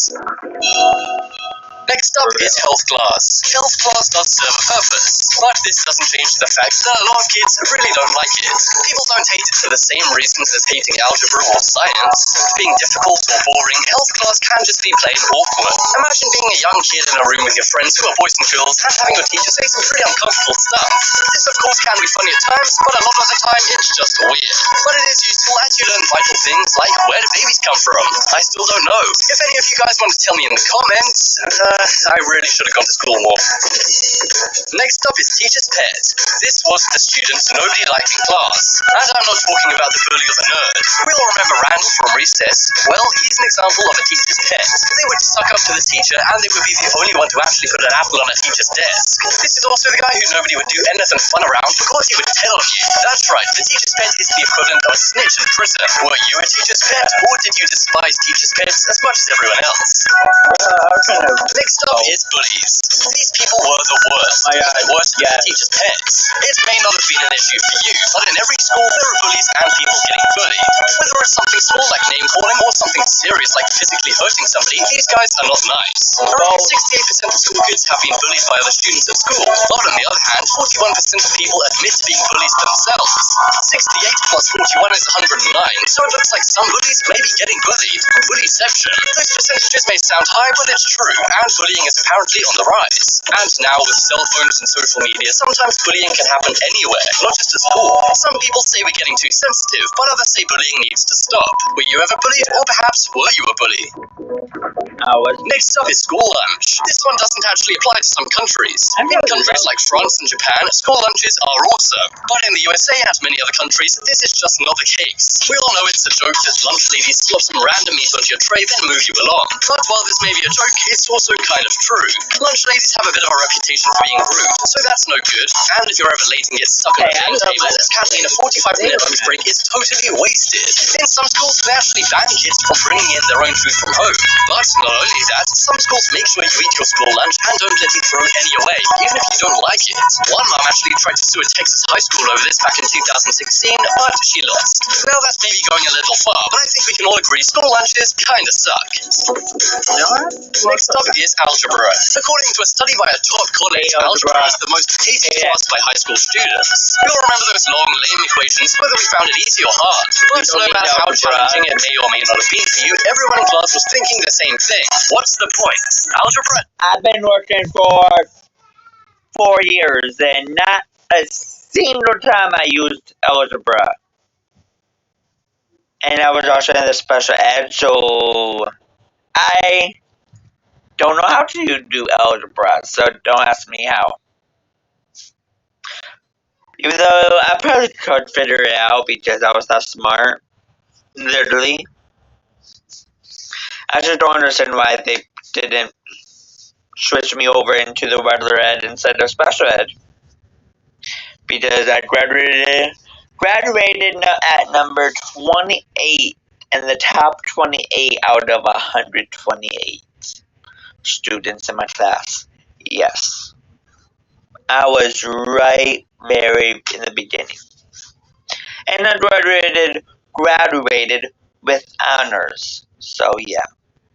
Next up is health class. Health class does serve a purpose, but this doesn't change the fact that a lot of kids really don't like it. People don't hate it for the same reasons as hating algebra or science. Being difficult or boring, health class can just be plain awkward. Imagine being a young kid in a room with your friends who are boys and girls and having your teacher say some pretty uncomfortable stuff. This of course can be funny at times, but a lot of the time it's just weird. But it is useful as you learn vital things like where do babies come from? I still don't know. If any of you guys want to tell me in the comments, I really should have gone to school more. Next up is teacher's pet. This was the student nobody liked in class. And I'm not talking about the bully or the nerd. We all remember Randall from recess. Well, he's an example of a teacher's pet. They would suck up to the teacher, and they would be the only one to actually put an apple on a teacher's desk. This is also the guy who nobody would do anything fun around because he would tell on you. That's right, the teacher's pet is the equivalent of a snitch in prison. Were you a teacher's pet, or did you despise teacher's pets as much as everyone else? Next up is bullies. These people were the worst. Worse than teachers' pets. It may not have been an issue for you, but in every school there are bullies and people getting bullied. Whether it's something small like name calling or something serious like physically hurting somebody, these guys are not nice. Around 68% of school kids have been bullied by other students at school, but on the other hand, 41% of people admit to being bullies themselves. 68 plus 41 is 109, so it looks like some bullies may be getting bullied. Bullyception. Those percentages may sound high, but it's true, and bullying is apparently on the rise. And now with cell phones and social media, sometimes bullying can happen anywhere, not just at school. Some people say we're getting too sensitive, but others say bullying needs to stop. Were you ever bullied, or perhaps were you a bully? Next up is school lunch. This one doesn't actually apply to some countries. In countries like France and Japan, school lunches are awesome. But in the USA and many other countries, this is just not the case. We all know it's a joke that lunch ladies slop some random meat onto your tray, then move you along. But while this may be a joke, it's also kind of true. Lunch ladies have a bit of a reputation for being rude, so that's no good. And if you're ever late and get stuck on the table, this can mean a 45-minute lunch break is totally wasted. In some schools, they actually ban kids from bringing in their own food from home. But not only that, some schools make sure you eat your school lunch and don't let you throw any away, even if you don't like it. One mom actually tried to sue a Texas high school over this back in 2016, but she lost. Now that's maybe going a little far, but I think we can all agree school lunches kinda suck. Next up is algebra. According to a study by a top college, algebra is the most hated class by high school students. You'll remember those long, lame equations, whether we found it easy or hard. But no matter how challenging it may or may not have been for you, everyone in class was thinking the same thing. What's the point? Algebra? I've been working for 4 years, and not a single time I used algebra. And I was also in the special ed, so I don't know how to do algebra, so don't ask me how. Even though I probably could figure it out because I was that smart, literally. I just don't understand why they didn't switch me over into the regular ed instead of special ed. Because I graduated at number 28 in the top 28 out of 128 students in my class. Yes. I was right very in the beginning. And I graduated with honors. So yeah.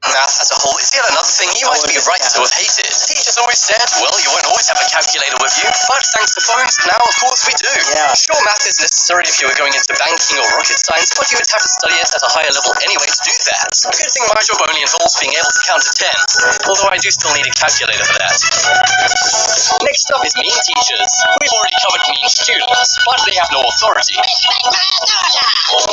Math as a whole is yet another thing you might be right to have hated. Teachers always said, well, you won't always have a calculator with you, but thanks to phones, now of course we do. Yeah. Sure, math is necessary if you were going into banking or rocket science, but you would have to study it at a higher level anyway to do that. A good thing my job only involves being able to count to 10, although I do still need a calculator for that. Next up is mean teachers. We've already covered mean students, but they have no authority.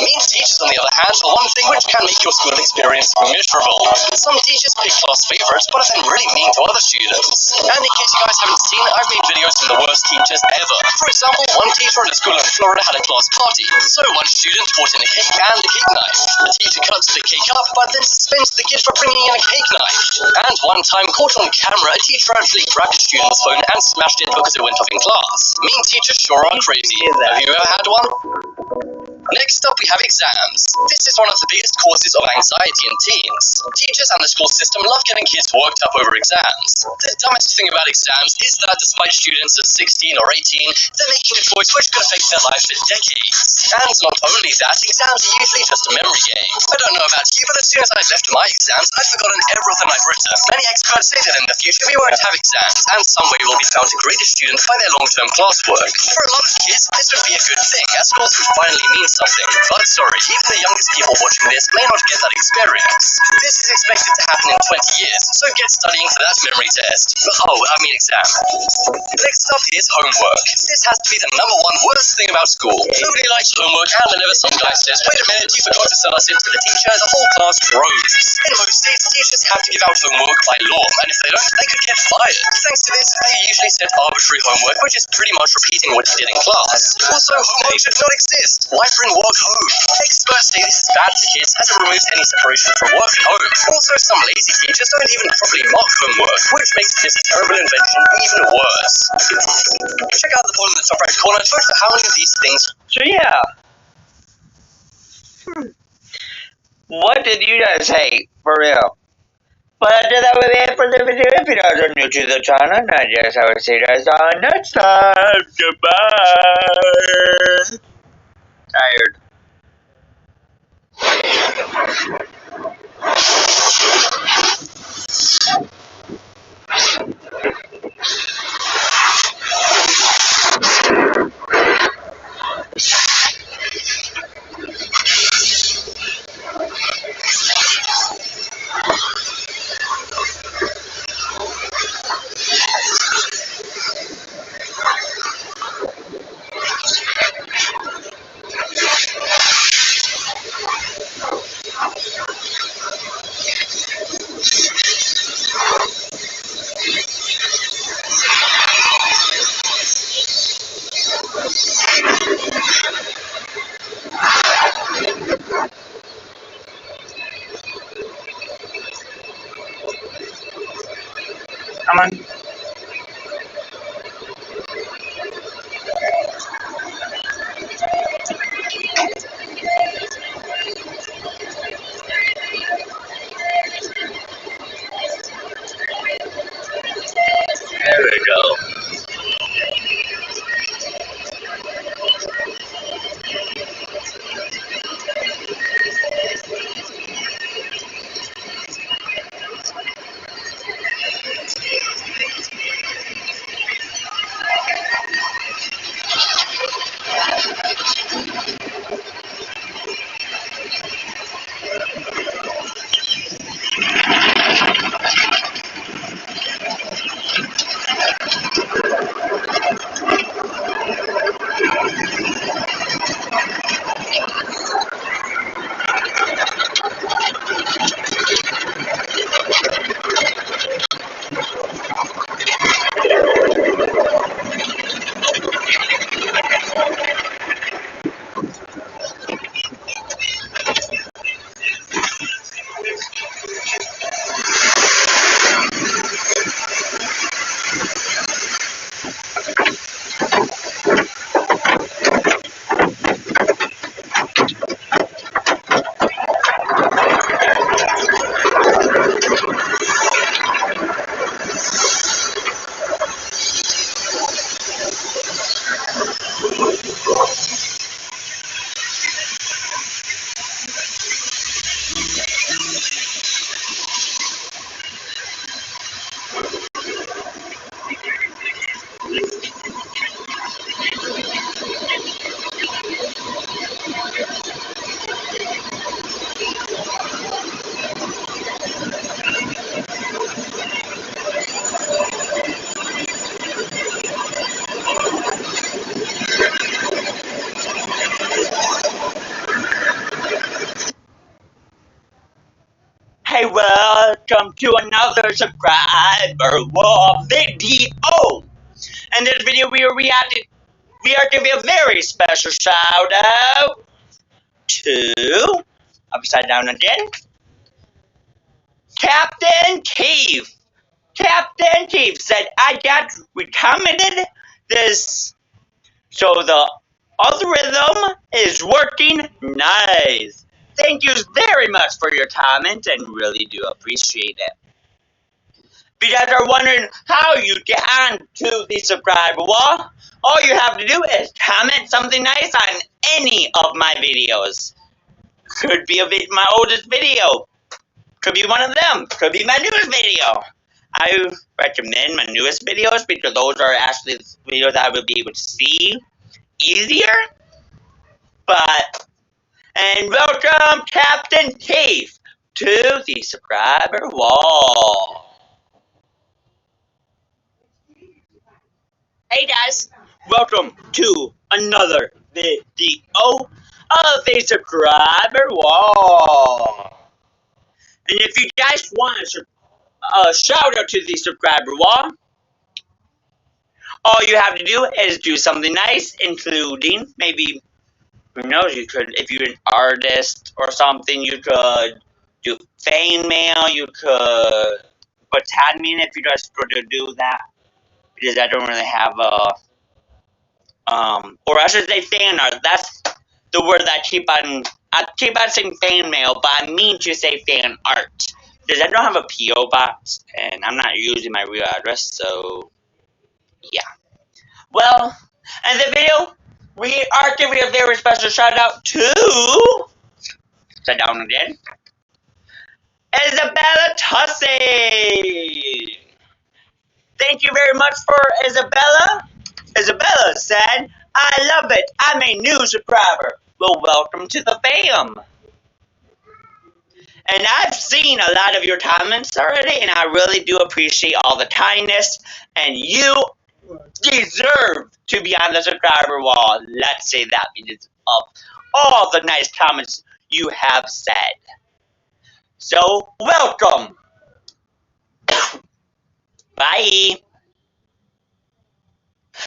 Mean teachers, on the other hand, are one thing which can make your school experience miserable. Some teachers pick class favorites, but have been really mean to other students. And in case you guys haven't seen, I've made videos on the worst teachers ever. For example, one teacher at a school in Florida had a class party, so one student brought in a cake and a cake knife. The teacher cuts the cake up, but then suspends the kid for bringing in a cake knife. And one time, caught on camera, a teacher actually grabbed a student's phone and smashed it because it went off in class. Mean teachers sure are crazy. Have you ever had one? Next up, we have exams. This is one of the biggest causes of anxiety in teens. Teachers and the school system love getting kids worked up over exams. The dumbest thing about exams is that despite students are 16 or 18, they're making a choice which could affect their life for decades. And not only that, exams are usually just a memory game. I don't know about you, but as soon as I left my exams, I'd forgotten everything I'd written. Many experts say that in the future we won't have exams, and some way will be found to grade a student by their long-term classwork. For a lot of kids, this would be a good thing, as schools would finally mean something. But sorry, even the youngest people watching this may not get that experience. This is expected to happen in 20 years, so get studying for that memory test. Exam. Next up is homework. This has to be the #1 worst thing about school. Nobody likes homework, and whenever some guy says, "Wait a minute, you forgot to send us in to the teacher," the whole class groans. In most states, teachers have to give out homework by law, and if they don't, they could get fired. Thanks to this, they usually set arbitrary homework, which is pretty much repeating what you did in class. Also, homework should not exist. Why bring work home? Experts say this is bad for kids as it removes any separation from work and home. Also, some lazy teachers don't even properly mark homework, which makes this terrible invention even worse. Check out the poll in the top right corner to vote for how many of these things. So yeah. What did you guys hate, for real? But that would be it for the video. If you guys are new to the channel, and I guess I will see you guys on next time. Goodbye. Tired. Come on. There we go. welcome to another subscriber wall video. In this video, we are giving a very special shout out to upside down again, Captain Keith. Captain Keith said, "I got recommended this, so the algorithm is working nice." Thank you very much for your comment, and really do appreciate it. If you guys are wondering how you get onto the subscriber wall, all you have to do is comment something nice on any of my videos. Could be my oldest video. Could be one of them. Could be my newest video. I recommend my newest videos because those are actually videos I will be able to see easier. And welcome, Captain Keith, to the subscriber wall. Hey guys, welcome to another video of the subscriber wall. And if you guys want a shout out to the subscriber wall, all you have to do is do something nice, including maybe, who knows, you could, if you're an artist or something, you could do fan mail, you could put tag me in if you guys were to do that, because I don't really have or I should say fan art. That's the word that I keep on saying fan mail, but I mean to say fan art, because I don't have a P.O. box, and I'm not using my real address, so, yeah. Well, in the video, we are giving a very special shout out to, sit down again, Isabella Tussey. Thank you very much for Isabella. Isabella said, "I love it. I'm a new subscriber." Well, welcome to the fam. And I've seen a lot of your comments already, and I really do appreciate all the kindness, and you deserve to be on the subscriber wall. Let's say that because of all the nice comments you have said. So, welcome. Bye.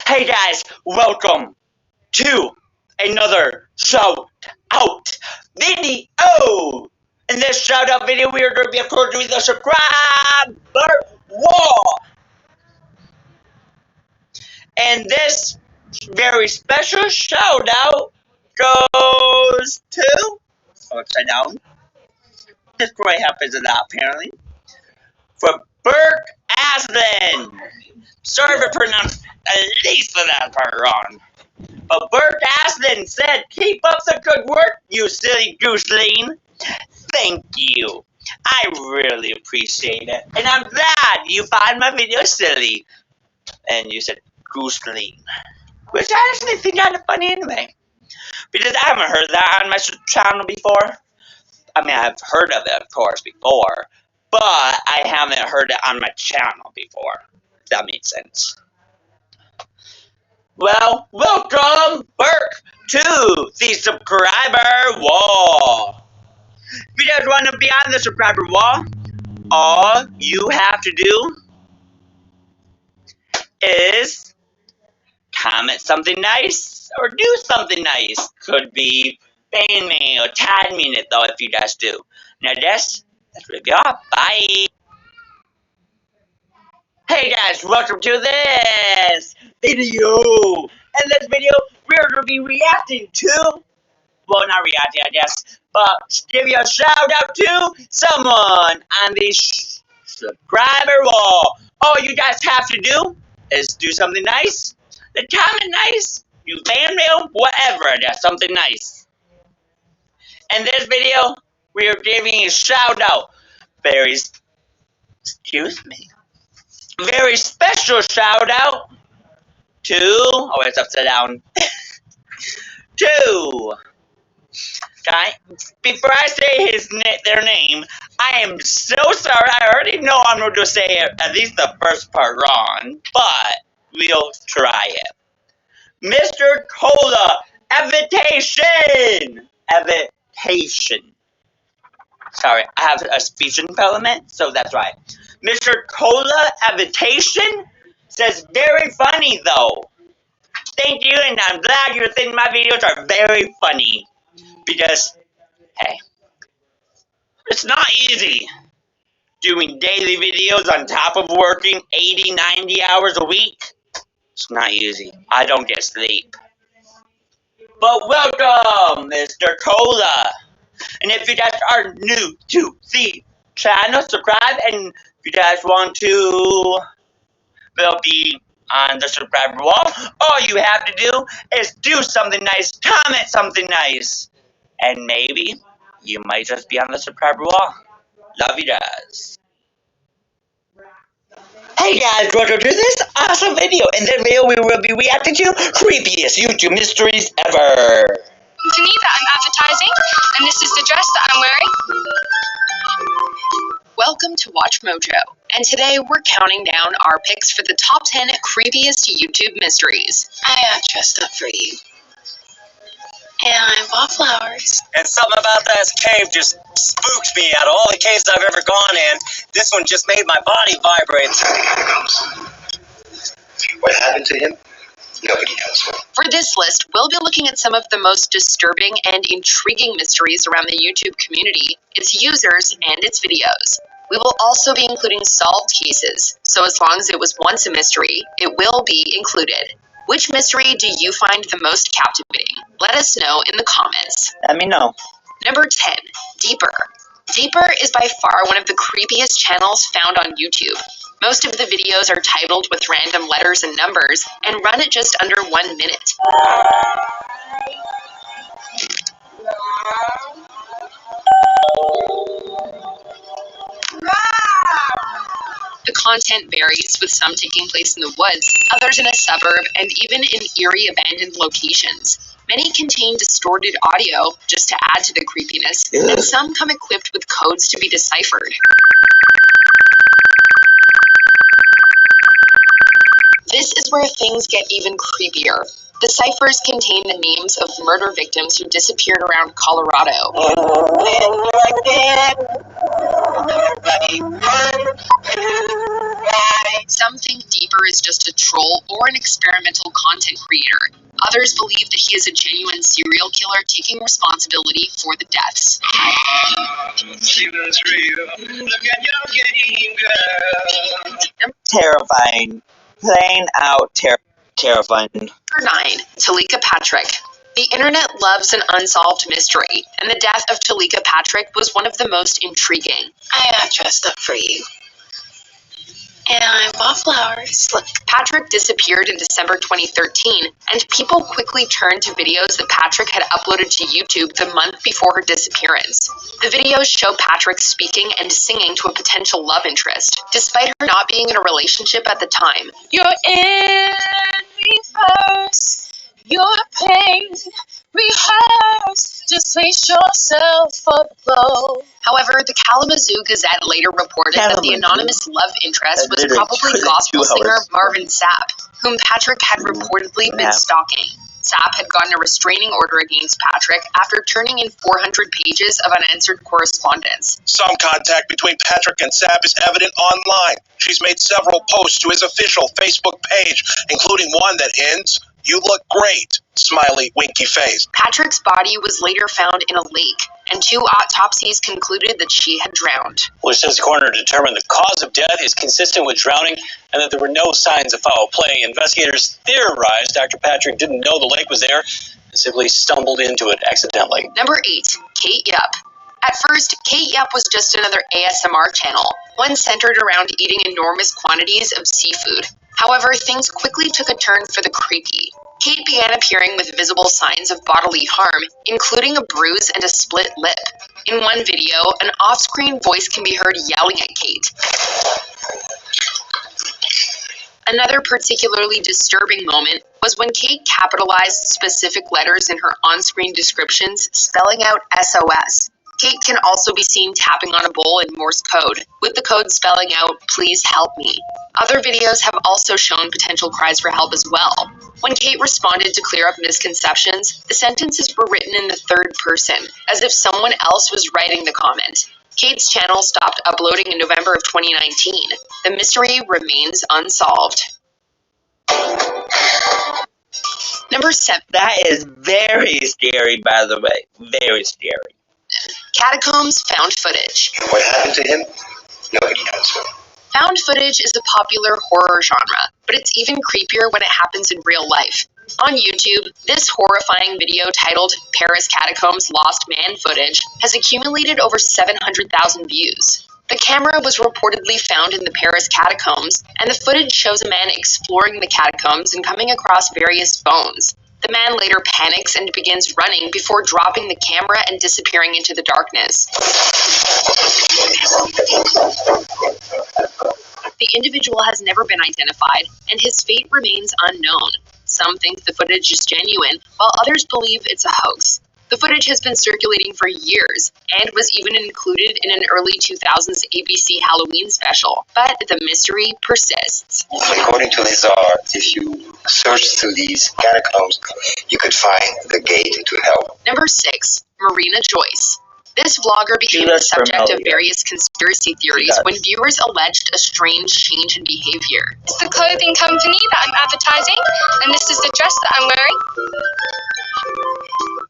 Hey guys, welcome to another shout out video. In this shout out video, we are going to be approaching the subscriber wall. And this very special shout out goes to, upside down, this probably happens a lot apparently, for Burke Aslan. Sorry for pronouncing at least that part wrong. But Burke Aslan said, "Keep up the good work, you silly gooseling." Thank you. I really appreciate it. And I'm glad you find my video silly. And you said gooseling, which I actually think kind of funny anyway, because I haven't heard that on my channel before. I mean, I've heard of it, of course, before, but I haven't heard it on my channel before, if that makes sense. Well, welcome, Burke, to the subscriber wall. If you guys want to be on the subscriber wall, all you have to do is comment something nice or do something nice. Could be fan mail or tag me in it though if you guys do. Now that's really all. Bye. Hey guys, welcome to this video. In this video, we're going to be reacting to, well, not reacting, I guess, but give you a shout out to someone on the subscriber wall. All you guys have to do is do something nice, comment nice, you fan mail, whatever, that's something nice. In this video, we are giving a shout out, very special shout out to, oh, it's upside down, to, before I say their name, I am so sorry. I already know I'm going to say at least the first part wrong, but we'll try it. Mr. Cola, Evitation. Sorry, I have a speech impediment, so that's right. Mr. Cola Habitation says, very funny though. Thank you, and I'm glad you think my videos are very funny. Because, hey, it's not easy doing daily videos on top of working 80, 90 hours a week. It's not easy. I don't get sleep. But welcome, Mr. Cola. And if you guys are new to the channel, subscribe. And if you guys want to be on the subscriber wall, all you have to do is do something nice, comment something nice, and maybe you might just be on the subscriber wall. Love you guys. Hey guys, welcome to this awesome video. In this video, we will be reacting to creepiest YouTube mysteries ever. To me that I'm advertising, and this is the dress that I'm wearing. Welcome to Watch Mojo, and today we're counting down our picks for the top 10 creepiest YouTube mysteries. I dressed up for you. And I bought flowers. And something about that cave just spooked me out of all the caves I've ever gone in. This one just made my body vibrate. What happened to him? Nobody knows. For this list, we'll be looking at some of the most disturbing and intriguing mysteries around the YouTube community, its users, and its videos. We will also be including solved cases, so as long as it was once a mystery, it will be included. Which mystery do you find the most captivating? Let us know in the comments. Let me know. Number 10, Deeper. Deeper is by far one of the creepiest channels found on YouTube. Most of the videos are titled with random letters and numbers and run at just under 1 minute. The content varies, with some taking place in the woods, others in a suburb, and even in eerie abandoned locations. Many contain distorted audio, just to add to the creepiness, and some come equipped with codes to be deciphered. This is where things get even creepier. The ciphers contain the names of murder victims who disappeared around Colorado. Some think Deeper is just a troll or an experimental content creator. Others believe that he is a genuine serial killer taking responsibility for the deaths. Terrifying. Plain out terrifying. Number 9, Talika Patrick. The internet loves an unsolved mystery, and the death of Talika Patrick was one of the most intriguing. I dressed up for you. And I bought flowers. Look, Patrick disappeared in December 2013, and people quickly turned to videos that Patrick had uploaded to YouTube the month before her disappearance. The videos show Patrick speaking and singing to a potential love interest, despite her not being in a relationship at the time. You're in reverse. Your pain rehearse. Just face yourself for the blow. However, the Kalamazoo Gazette later reported that the anonymous love interest was probably gospel singer Marvin Sapp, whom Patrick had reportedly been stalking. Sapp had gotten a restraining order against Patrick after turning in 400 pages of unanswered correspondence. Some contact between Patrick and Sapp is evident online. She's made several posts to his official Facebook page, including one that ends, "You look great," smiley, winky face. Patrick's body was later found in a lake, and 2 autopsies concluded that she had drowned. Well, since the coroner determined the cause of death is consistent with drowning and that there were no signs of foul play, investigators theorized Dr. Patrick didn't know the lake was there and simply stumbled into it accidentally. Number 8, Kate Yup. At first, Kate Yup was just another ASMR channel, one centered around eating enormous quantities of seafood. However, things quickly took a turn for the creepy. Kate began appearing with visible signs of bodily harm, including a bruise and a split lip. In one video, an off-screen voice can be heard yelling at Kate. Another particularly disturbing moment was when Kate capitalized specific letters in her on-screen descriptions, spelling out SOS. Kate can also be seen tapping on a bowl in Morse code, with the code spelling out, "Please help me." Other videos have also shown potential cries for help as well. When Kate responded to clear up misconceptions, the sentences were written in the third person, as if someone else was writing the comment. Kate's channel stopped uploading in November of 2019. The mystery remains unsolved. Number 7. That is very scary, by the way. Very scary. Catacombs found footage. What happened to him? Nobody knows. Found footage is a popular horror genre, but it's even creepier when it happens in real life. On YouTube, this horrifying video titled Paris Catacombs Lost Man Footage has accumulated over 700,000 views. The camera was reportedly found in the Paris catacombs, and the footage shows a man exploring the catacombs and coming across various bones. The man later panics and begins running before dropping the camera and disappearing into the darkness. The individual has never been identified, and his fate remains unknown. Some think the footage is genuine, while others believe it's a hoax. The footage has been circulating for years, and was even included in an early 2000s ABC Halloween special, but the mystery persists. According to Lazar, if you search through these catacombs, you could find the gate to hell. Number 6. Marina Joyce. This vlogger became the subject of various conspiracy theories when viewers alleged a strange change in behavior. It's the clothing company that I'm advertising, and this is the dress that I'm wearing.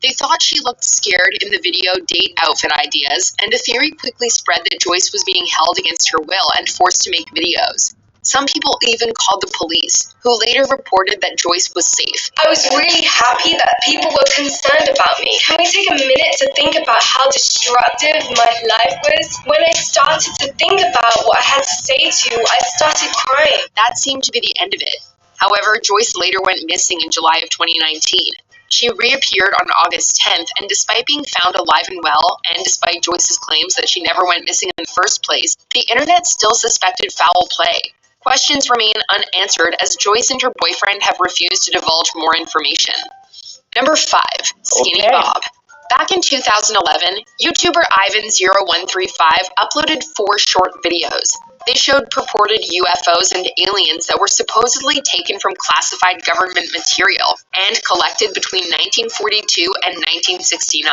They thought she looked scared in the video Date Outfit Ideas, and a theory quickly spread that Joyce was being held against her will and forced to make videos. Some people even called the police, who later reported that Joyce was safe. I was really happy that people were concerned about me. Can we take a minute to think about how destructive my life was? When I started to think about what I had to say to you, I started crying. That seemed to be the end of it. However, Joyce later went missing in July of 2019. She reappeared on August 10th, and despite being found alive and well, and despite Joyce's claims that she never went missing in the first place, the internet still suspected foul play. Questions remain unanswered as Joyce and her boyfriend have refused to divulge more information. Number 5. Skinny Bob. Back in 2011, YouTuber Ivan0135 uploaded 4 short videos. They showed purported UFOs and aliens that were supposedly taken from classified government material and collected between 1942 and 1969.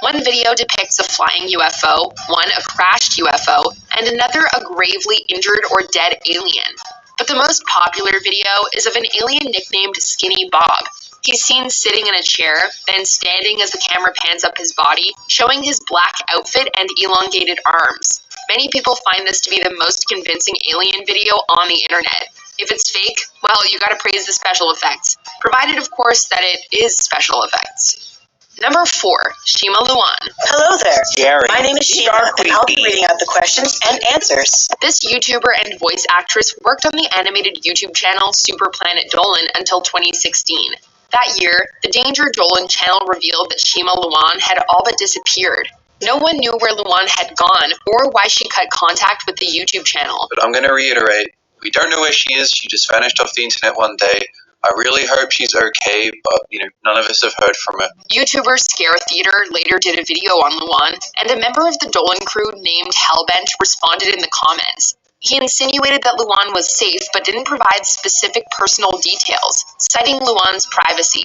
One video depicts a flying UFO, one a crashed UFO, and another a gravely injured or dead alien. But the most popular video is of an alien nicknamed Skinny Bob. He's seen sitting in a chair, then standing as the camera pans up his body, showing his black outfit and elongated arms. Many people find this to be the most convincing alien video on the internet. If it's fake, well, you gotta praise the special effects. Provided, of course, that it is special effects. Number 4. Shima Luan. Hello there. Jerry. My name is Shima, and I'll be reading out the questions and answers. This YouTuber and voice actress worked on the animated YouTube channel Super Planet Dolan until 2016. That year, the Danger Dolan channel revealed that Shima Luan had all but disappeared. No one knew where Luan had gone or why she cut contact with the YouTube channel. But I'm going to reiterate, we don't know where she is. She just vanished off the internet one day. I really hope she's okay, but, none of us have heard from her. YouTuber Scare Theater later did a video on Luan, and a member of the Dolan crew named Hellbent responded in the comments. He insinuated that Luan was safe but didn't provide specific personal details, citing Luan's privacy.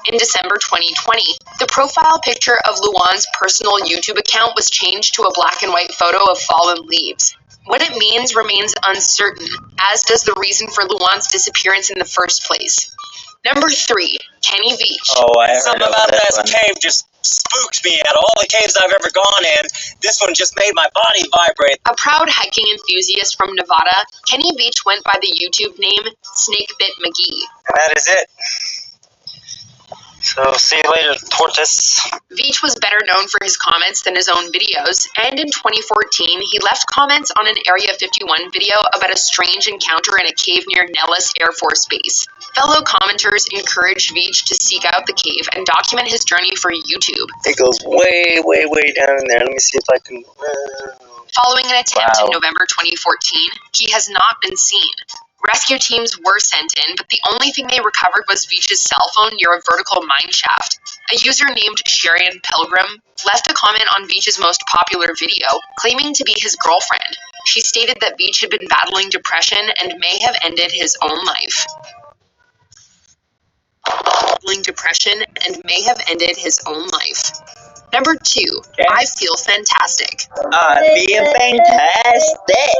In December 2020, the profile picture of Luan's personal YouTube account was changed to a black and white photo of fallen leaves. What it means remains uncertain, as does the reason for Luan's disappearance in the first place. Number 3. Kenny Veach. Oh, I heard Something about that cave just spooked me. Out of all the caves I've ever gone in, this one just made my body vibrate. A proud hiking enthusiast from Nevada, Kenny Veach went by the YouTube name Snakebit McGee. And that is it. So, see you later, tortoise. Veach was better known for his comments than his own videos, and in 2014, he left comments on an Area 51 video about a strange encounter in a cave near Nellis Air Force Base. Fellow commenters encouraged Veach to seek out the cave and document his journey for YouTube. It goes way, way, way down in there. Let me see if I can... Following an attempt in November 2014, he has not been seen. Rescue teams were sent in, but the only thing they recovered was Veach's cell phone near a vertical mine shaft. A user named Sherian Pilgrim left a comment on Veach's most popular video, claiming to be his girlfriend. She stated that Veach had been battling depression and may have ended his own life. Number 2, I Feel Fantastic. I feel fantastic.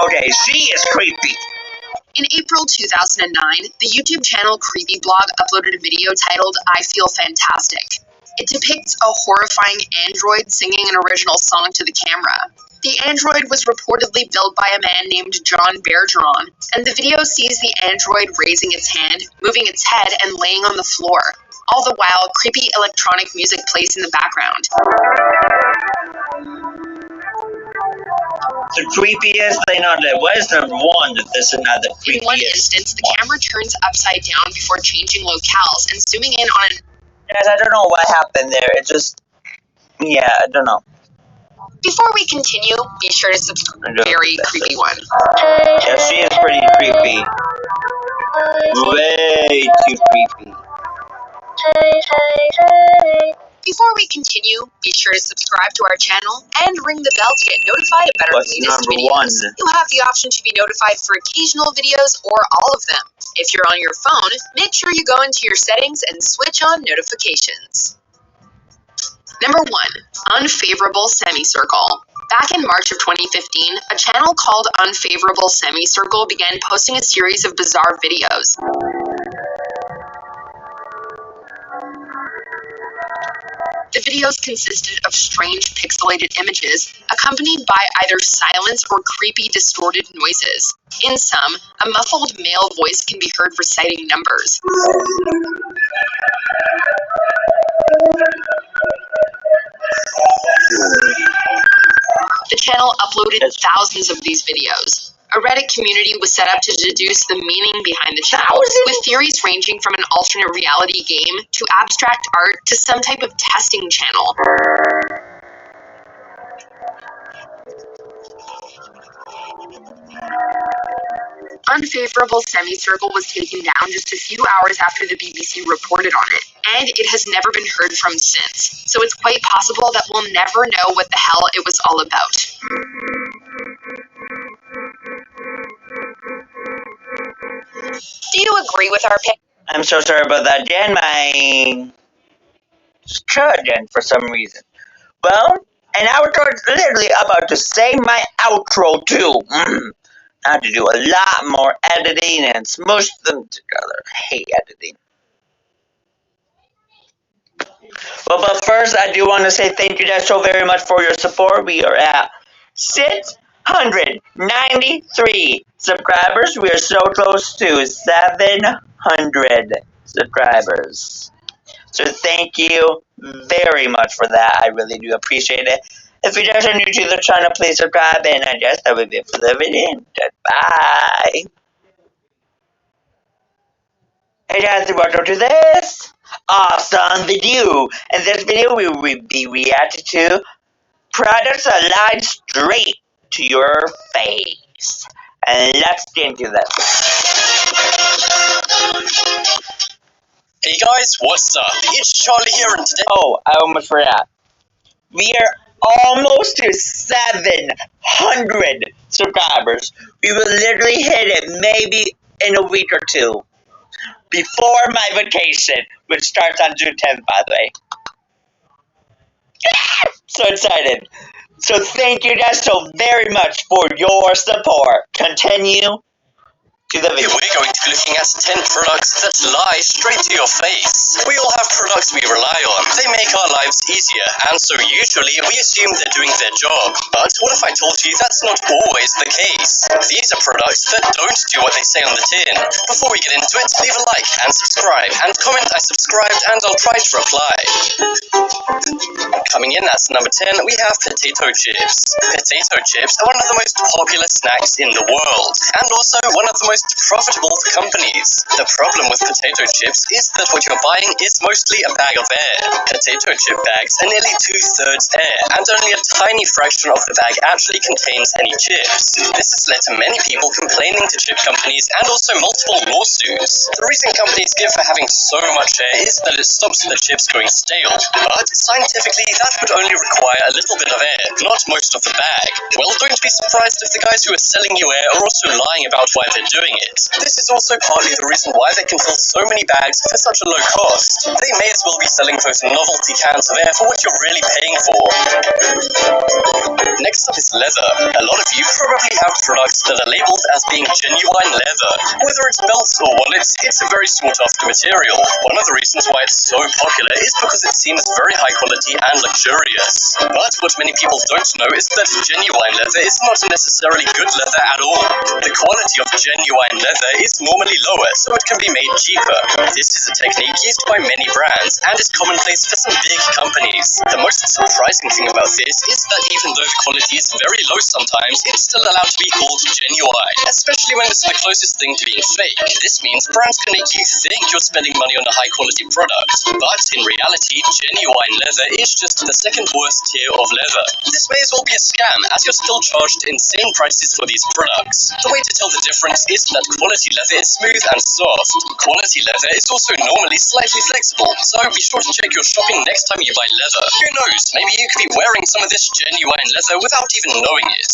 Okay, she is creepy. In April 2009, the YouTube channel Creepy Blog uploaded a video titled I Feel Fantastic. It depicts a horrifying android singing an original song to the camera. The android was reportedly built by a man named John Bergeron, and the video sees the android raising its hand, moving its head, and laying on the floor. All the while, creepy electronic music plays in the background. The creepiest thing on that was number 1, that this is not the creepiest. In one instance, the camera turns upside down before changing locales and zooming in on an... Guys, I don't know what happened there. It just... Yeah, I don't know. Before we continue, be sure to subscribe. Very creepy one. Yeah, she is pretty creepy. Way too creepy. Before we continue, be sure to subscribe to our channel and ring the bell to get notified about our latest videos. You have the option to be notified for occasional videos or all of them. If you're on your phone, make sure you go into your settings and switch on notifications. Number 1, Unfavorable Semicircle. Back in March of 2015, a channel called Unfavorable Semicircle began posting a series of bizarre videos. The videos consisted of strange pixelated images, accompanied by either silence or creepy distorted noises. In some, a muffled male voice can be heard reciting numbers. The channel uploaded thousands of these videos. A Reddit community was set up to deduce the meaning behind the channel, with theories ranging from an alternate reality game to abstract art to some type of testing channel. Unfavorable Semicircle was taken down just a few hours after the BBC reported on it, and it has never been heard from since, so it's quite possible that we'll never know what the hell it was all about. Do you agree with our pick? I'm so sorry about that, Jen. My charging for some reason. Well, and I was literally about to say my outro too. I have to do a lot more editing and smush them together. I hate editing. Well, but first, I do want to say thank you guys so very much for your support. We are at 693 subscribers. We are so close to 700 subscribers. So thank you very much for that. I really do appreciate it. If you guys are new to the channel, please subscribe. And I guess that would be it for the video. Goodbye. Hey guys, welcome to this awesome video. In this video, we will be reacting to products aligned straight to your face. And let's get into that. Hey guys, what's up? It's Charlie here, and today... Oh, I almost forgot. We are almost to 700 subscribers. We will literally hit it maybe in a week or two. Before my vacation, which starts on June 10th, by the way. So excited. So thank you guys so very much for your support. Continue to the video. We're going to be looking at 10 products that lie straight to your face. We all have products we rely on. They make our lives easier, and so usually we assume they're doing their job. But what if I told you that's not always the case? These are products that don't do what they say on the tin. Before we get into it, leave a like and subscribe, and comment I subscribed and I'll try to reply. Coming in at number 10, we have potato chips. Potato chips are one of the most popular snacks in the world, and also one of the most profitable for companies. The problem with potato chips is that what you're buying is mostly a bag of air. Potato chip bags are nearly 2/3 air, and only a tiny fraction of the bag actually contains any chips. This has led to many people complaining to chip companies and also multiple lawsuits. The reason companies give for having so much air is that it stops the chips going stale. But scientifically, that would only require a little bit of air, not most of the bag. Well, don't be surprised if the guys who are selling you air are also lying about why they're doing knowing it. This is also partly the reason why they can fill so many bags for such a low cost. They may as well be selling those novelty cans of air for what you're really paying for. Next up is leather. A lot of you probably have products that are labeled as being genuine leather. Whether it's belts or wallets, it's a very sought after material. One of the reasons why it's so popular is because it seems very high quality and luxurious. But what many people don't know is that genuine leather is not necessarily good leather at all. The quality of genuine leather is normally lower, so it can be made cheaper. This is a technique used by many brands and is commonplace for some big companies. The most surprising thing about this is that even though the quality is very low sometimes, it's still allowed to be called genuine, especially when it's the closest thing to being fake. This means brands can make you think you're spending money on a high quality product, but in reality, genuine leather is just the second worst tier of leather. This may as well be a scam, as you're still charged insane prices for these products. The way to tell the difference is that quality leather is smooth and soft. Quality leather is also normally slightly flexible, so be sure to check your shopping next time you buy leather. Who knows, maybe you could be wearing some of this genuine leather without even knowing it.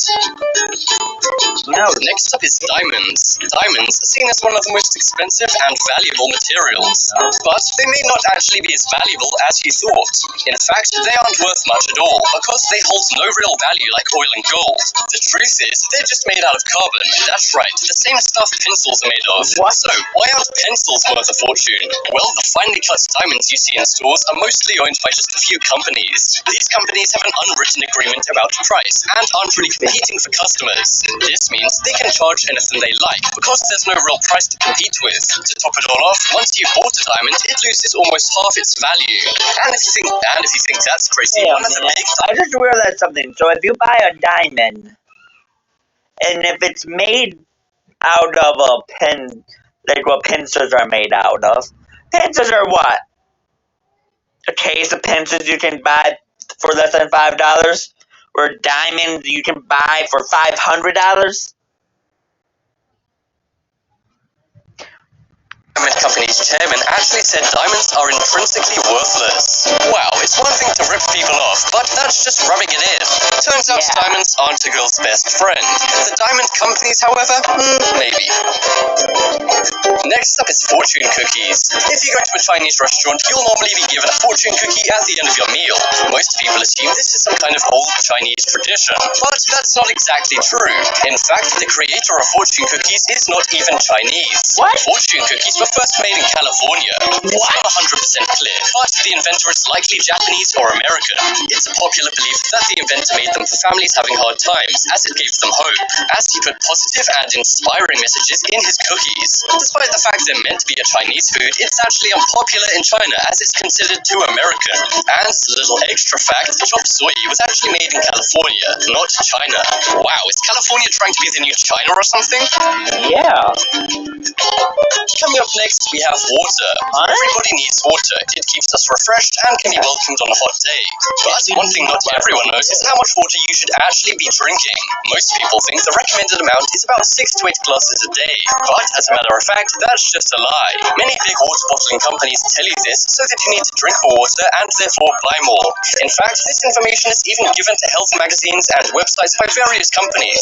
Next up is diamonds. Diamonds are seen as one of the most expensive and valuable materials, but they may not actually be as valuable as you thought. In fact, they aren't worth much at all, because they hold no real value like oil and gold. The truth is, they're just made out of carbon. That's right, the same stuff pencils are made of. What? So, why aren't pencils worth a fortune? Well, the finely cut diamonds you see in stores are mostly owned by just a few companies. These companies have an unwritten agreement about price and aren't really competing for customers. This means they can charge anything they like, because there's no real price to compete with. To top it all off, once you've bought a diamond, it loses almost half its value. And if you think that's crazy, one of the big... I just realized something. So if you buy a diamond, and if it's made out of a pen, like what pencils are made out of. Pencils are what? A case of pencils you can buy for less than $5? Or diamonds you can buy for $500? Diamond company's chairman actually said diamonds are intrinsically worthless. Wow, it's one thing to rip people off, but that's just rubbing it in. Turns out diamonds aren't a girl's best friend. The diamond companies, however, maybe. Next up is fortune cookies. If you go to a Chinese restaurant, you'll normally be given a fortune cookie at the end of your meal. Most people assume this is some kind of old Chinese tradition, but that's not exactly true. In fact, the creator of fortune cookies is not even Chinese. What? Fortune cookies were first made in California. It's not 100% clear, but the inventor is likely Japanese or American. It's a popular belief that the inventor made them for families having hard times, as it gave them hope, as he put positive and inspiring messages in his cookies. Despite the fact they're meant to be a Chinese food, it's actually unpopular in China, as it's considered too American. And a little extra fact, chop suey was actually made in California, not China. Wow, is California trying to be the new China or something? Yeah. Coming up next, we have water. Everybody needs water. It keeps us refreshed and can be welcomed on a hot day. But one thing not everyone knows is how much water you should actually be drinking. Most people think the recommended amount is about 6 to 8 glasses a day. But as a matter of fact, that's just a lie. Many big water bottling companies tell you this so that you need to drink more water and therefore buy more. In fact, this information is even given to health magazines and websites by various companies.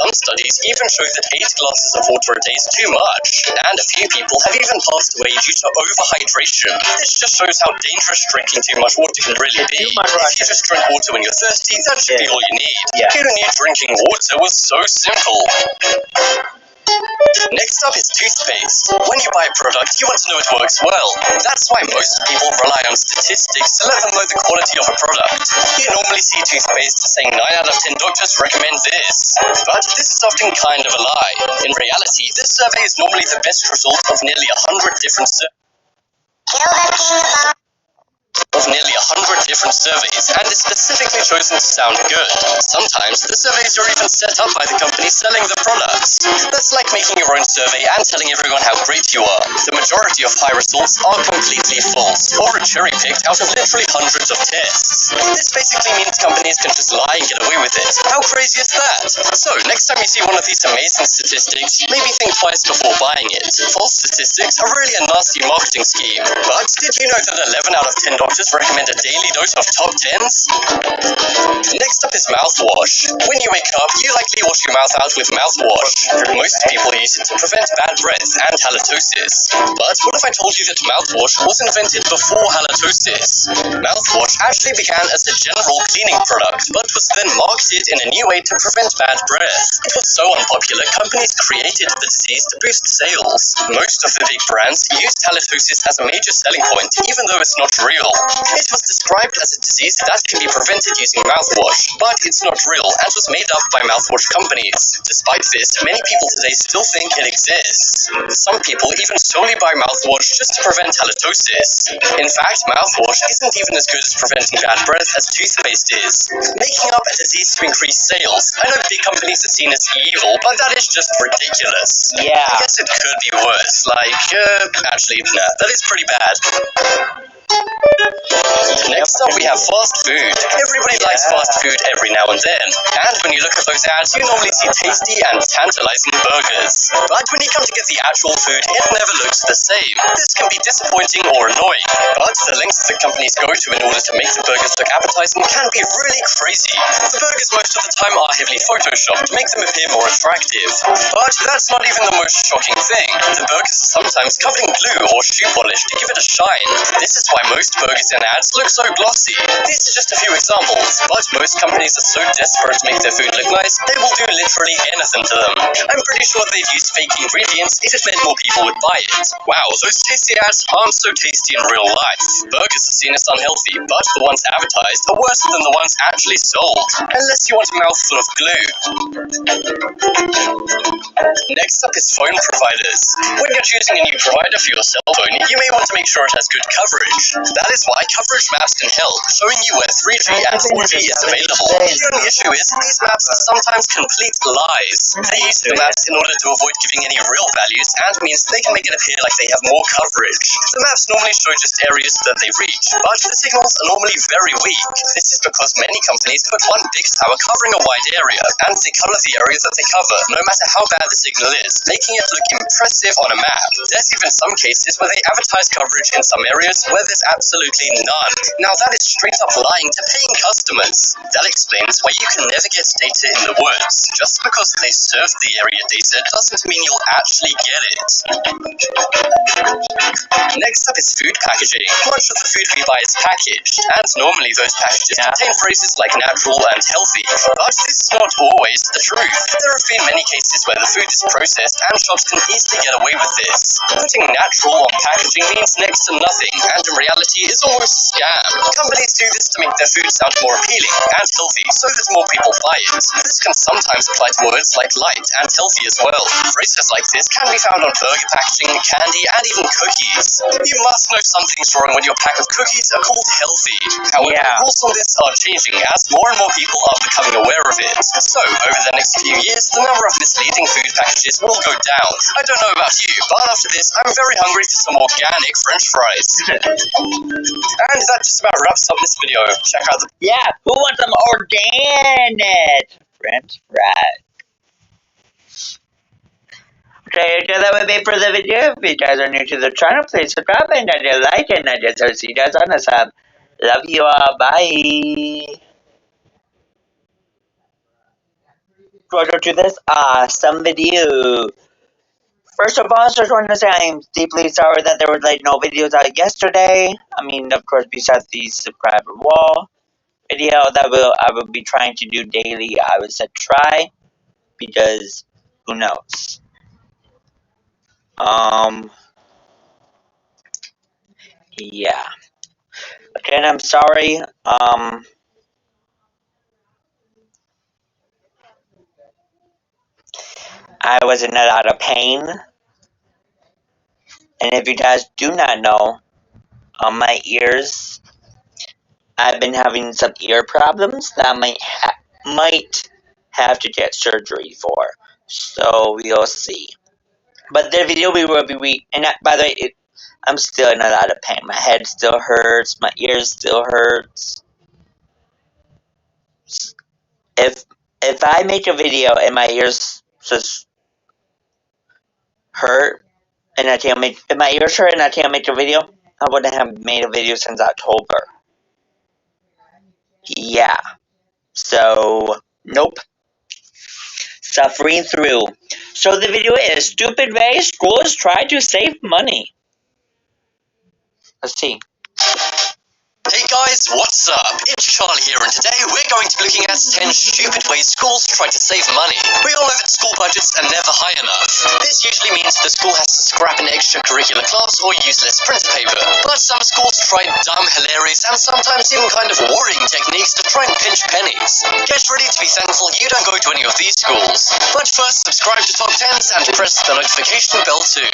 Some studies even show that 8 glasses of water a day is too much. And a few people have even passed away due to overhydration. This just shows how dangerous drinking too much water can really be. If you just drink water when you're thirsty, that should be all you need. Who knew drinking water was so simple? Next up is toothpaste. When you buy a product, you want to know it works well. That's why most people rely on statistics to let them know the quality of a product. You normally see toothpaste saying 9 out of 10 doctors recommend this. But this is often kind of a lie. In reality, this survey is normally the best result of nearly 100 different surveys, and is specifically chosen to sound good. Sometimes the surveys are even set up by the company selling the products. That's like making your own survey and telling everyone how great you are. The majority of high results are completely false, or cherry-picked out of literally hundreds of tests. This basically means companies can just lie and get away with it. How crazy is that? product. So, next time you see one of these amazing statistics, maybe think twice before buying it. False statistics are really a nasty marketing scheme. But did you know that 11 out of 10 doctors recommend a daily dose of top 10s? Next up is mouthwash. When you wake up, you likely wash your mouth out with mouthwash. Most people use it to prevent bad breath and halitosis. But what if I told you that mouthwash was invented before halitosis? Mouthwash actually began as a general cleaning product, but was then marketed in a new way to prevent bad breath. It was so unpopular, companies created the disease to boost sales. Most of the big brands used halitosis as a major selling point, even though it's not real. It was described as a disease that can be prevented using mouthwash, but it's not real and was made up by mouthwash companies. Despite this, many people today still think it exists. Some people even solely buy mouthwash just to prevent halitosis. In fact, mouthwash isn't even as good as preventing bad breath as toothpaste is, making up a disease to increase sales. I know big companies are seen as evil, but that is just ridiculous. Yeah. I guess it could be worse. Actually, nah, that is pretty bad. Next up, we have fast food. Everybody likes fast food every now and then. And when you look at those ads, you normally see tasty and tantalizing burgers. But when you come to get the actual food, it never looks the same. This can be disappointing or annoying. But the lengths that companies go to in order to make the burgers look appetizing can be really crazy. The burgers most of the time are heavily photoshopped to make them appear more attractive. But that's not even the most shocking thing. The burgers are sometimes covered in glue or shoe polish to give it a shine. This is why most burgers in ads look so glossy. These are just a few examples, but most companies are so desperate to make their food look nice, they will do literally anything to them. I'm pretty sure they'd use fake ingredients if it meant more people would buy it. Wow, those tasty ads aren't so tasty in real life. Burgers are seen as unhealthy, but the ones advertised are worse than the ones actually sold. Unless you want a mouthful of glue. Next up is phone providers. When you're choosing a new provider for your cell phone, you may want to make sure it has good coverage. That is why coverage maps can help, showing you where 3G and 4G is available. The only issue is these maps are sometimes complete lies. They use the maps in order to avoid giving any real values, and means they can make it appear like they have more coverage. The maps normally show just areas that they reach, but the signals are normally very weak. This is because many companies put one big tower covering a wide area, and they color the area that they cover, no matter how bad the signal is, making it look impressive on a map. There's even some cases where they advertise coverage in some areas where there's absolutely none. Now that is straight up lying to paying customers. That explains why you can never get data in the woods. Just because they serve the area data doesn't mean you'll actually get it. Next up is food packaging. Much of the food we buy is packaged, and normally those packages contain phrases like natural and healthy. But this is not always the truth. There have been many cases where the food is processed and shops can easily get away with this. Putting natural on packaging means next to nothing, and in reality is almost a scam. Companies do this to make their food sound more appealing and healthy so that more people buy it. This can sometimes apply to words like light and healthy as well. Phrases like this can be found on burger packaging, candy, and even cookies. You must know something's wrong when your pack of cookies are called healthy. However, rules on this are changing as more and more people are becoming aware of it. So, over the next few years, the number of misleading food packages will go down. I don't know about you, but after this, I'm very hungry for some organic French fries. And that just about wraps up this video. Check out the... Yeah, who wants some organic French fries? Okay, so that would be for the video. If you guys are new to the channel, please subscribe and like and I just hope see you guys on the sub. Love you all. Bye. Closer to this awesome video. First of all, I just wanted to say I'm deeply sorry that there was no videos out yesterday. I mean, of course, besides the subscriber wall video that I will be trying to do daily. I would say try because who knows. Yeah. Again, I'm sorry. I was in a lot of pain. And if you guys do not know, my ears, I've been having some ear problems that I might have to get surgery for. So we'll see. But the video we will be and by the way, I'm still in a lot of pain. My head still hurts. My ears still hurts. If I make a video and my ears just hurt, and I can't make, if my ears hurt and I can't make a video, I wouldn't have made a video since October. Yeah. So, nope. Suffering through. So the video is, stupid way schools try to save money. Let's see. Hey guys, what's up? It's Charlie here, and today we're going to be looking at 10 stupid ways schools try to save money. We all know that school budgets are never high enough. This usually means the school has to scrap an extracurricular class or use less printer paper. But some schools try dumb, hilarious, and sometimes even kind of worrying techniques to try and pinch pennies. Get ready to be thankful you don't go to any of these schools. But first, subscribe to Top 10s and press the notification bell too.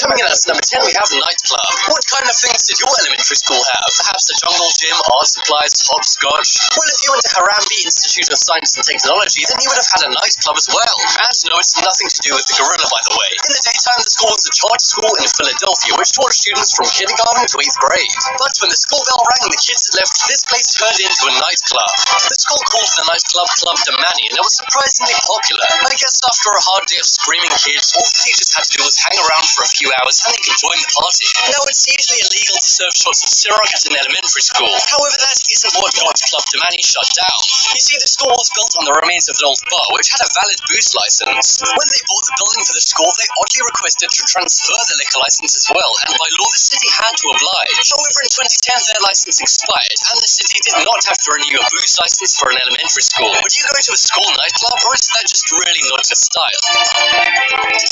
Coming in at number 10, we have Nightclub. What kind of things did your elementary school have? Perhaps a jungle gym, art supplies, hopscotch? Well, if you went to Harambee Institute of Science and Technology, then you would have had a nightclub as well. And no, it's nothing to do with the gorilla, by the way. In the daytime, the school was a charter school in Philadelphia, which taught students from kindergarten to 8th grade. But when the school bell rang and the kids had left, this place turned into a nightclub. The school called the nightclub Club Damani, and it was surprisingly popular. I guess after a hard day of screaming kids, all the teachers had to do was hang around for a few hours and they could join the party. Now, it's usually illegal to serve shots of Ciroc at an elementary school. However, that isn't what got Club Damani shut down. You see, the school was built on the remains of an old bar, which had a valid booze license. When they bought the building for the school, they oddly requested to transfer the liquor license as well, and by law, the city had to oblige. However, in 2010, their license expired, and the city did not have to renew a booze license for an elementary school. Would you go to a school nightclub, or is that just really not your style?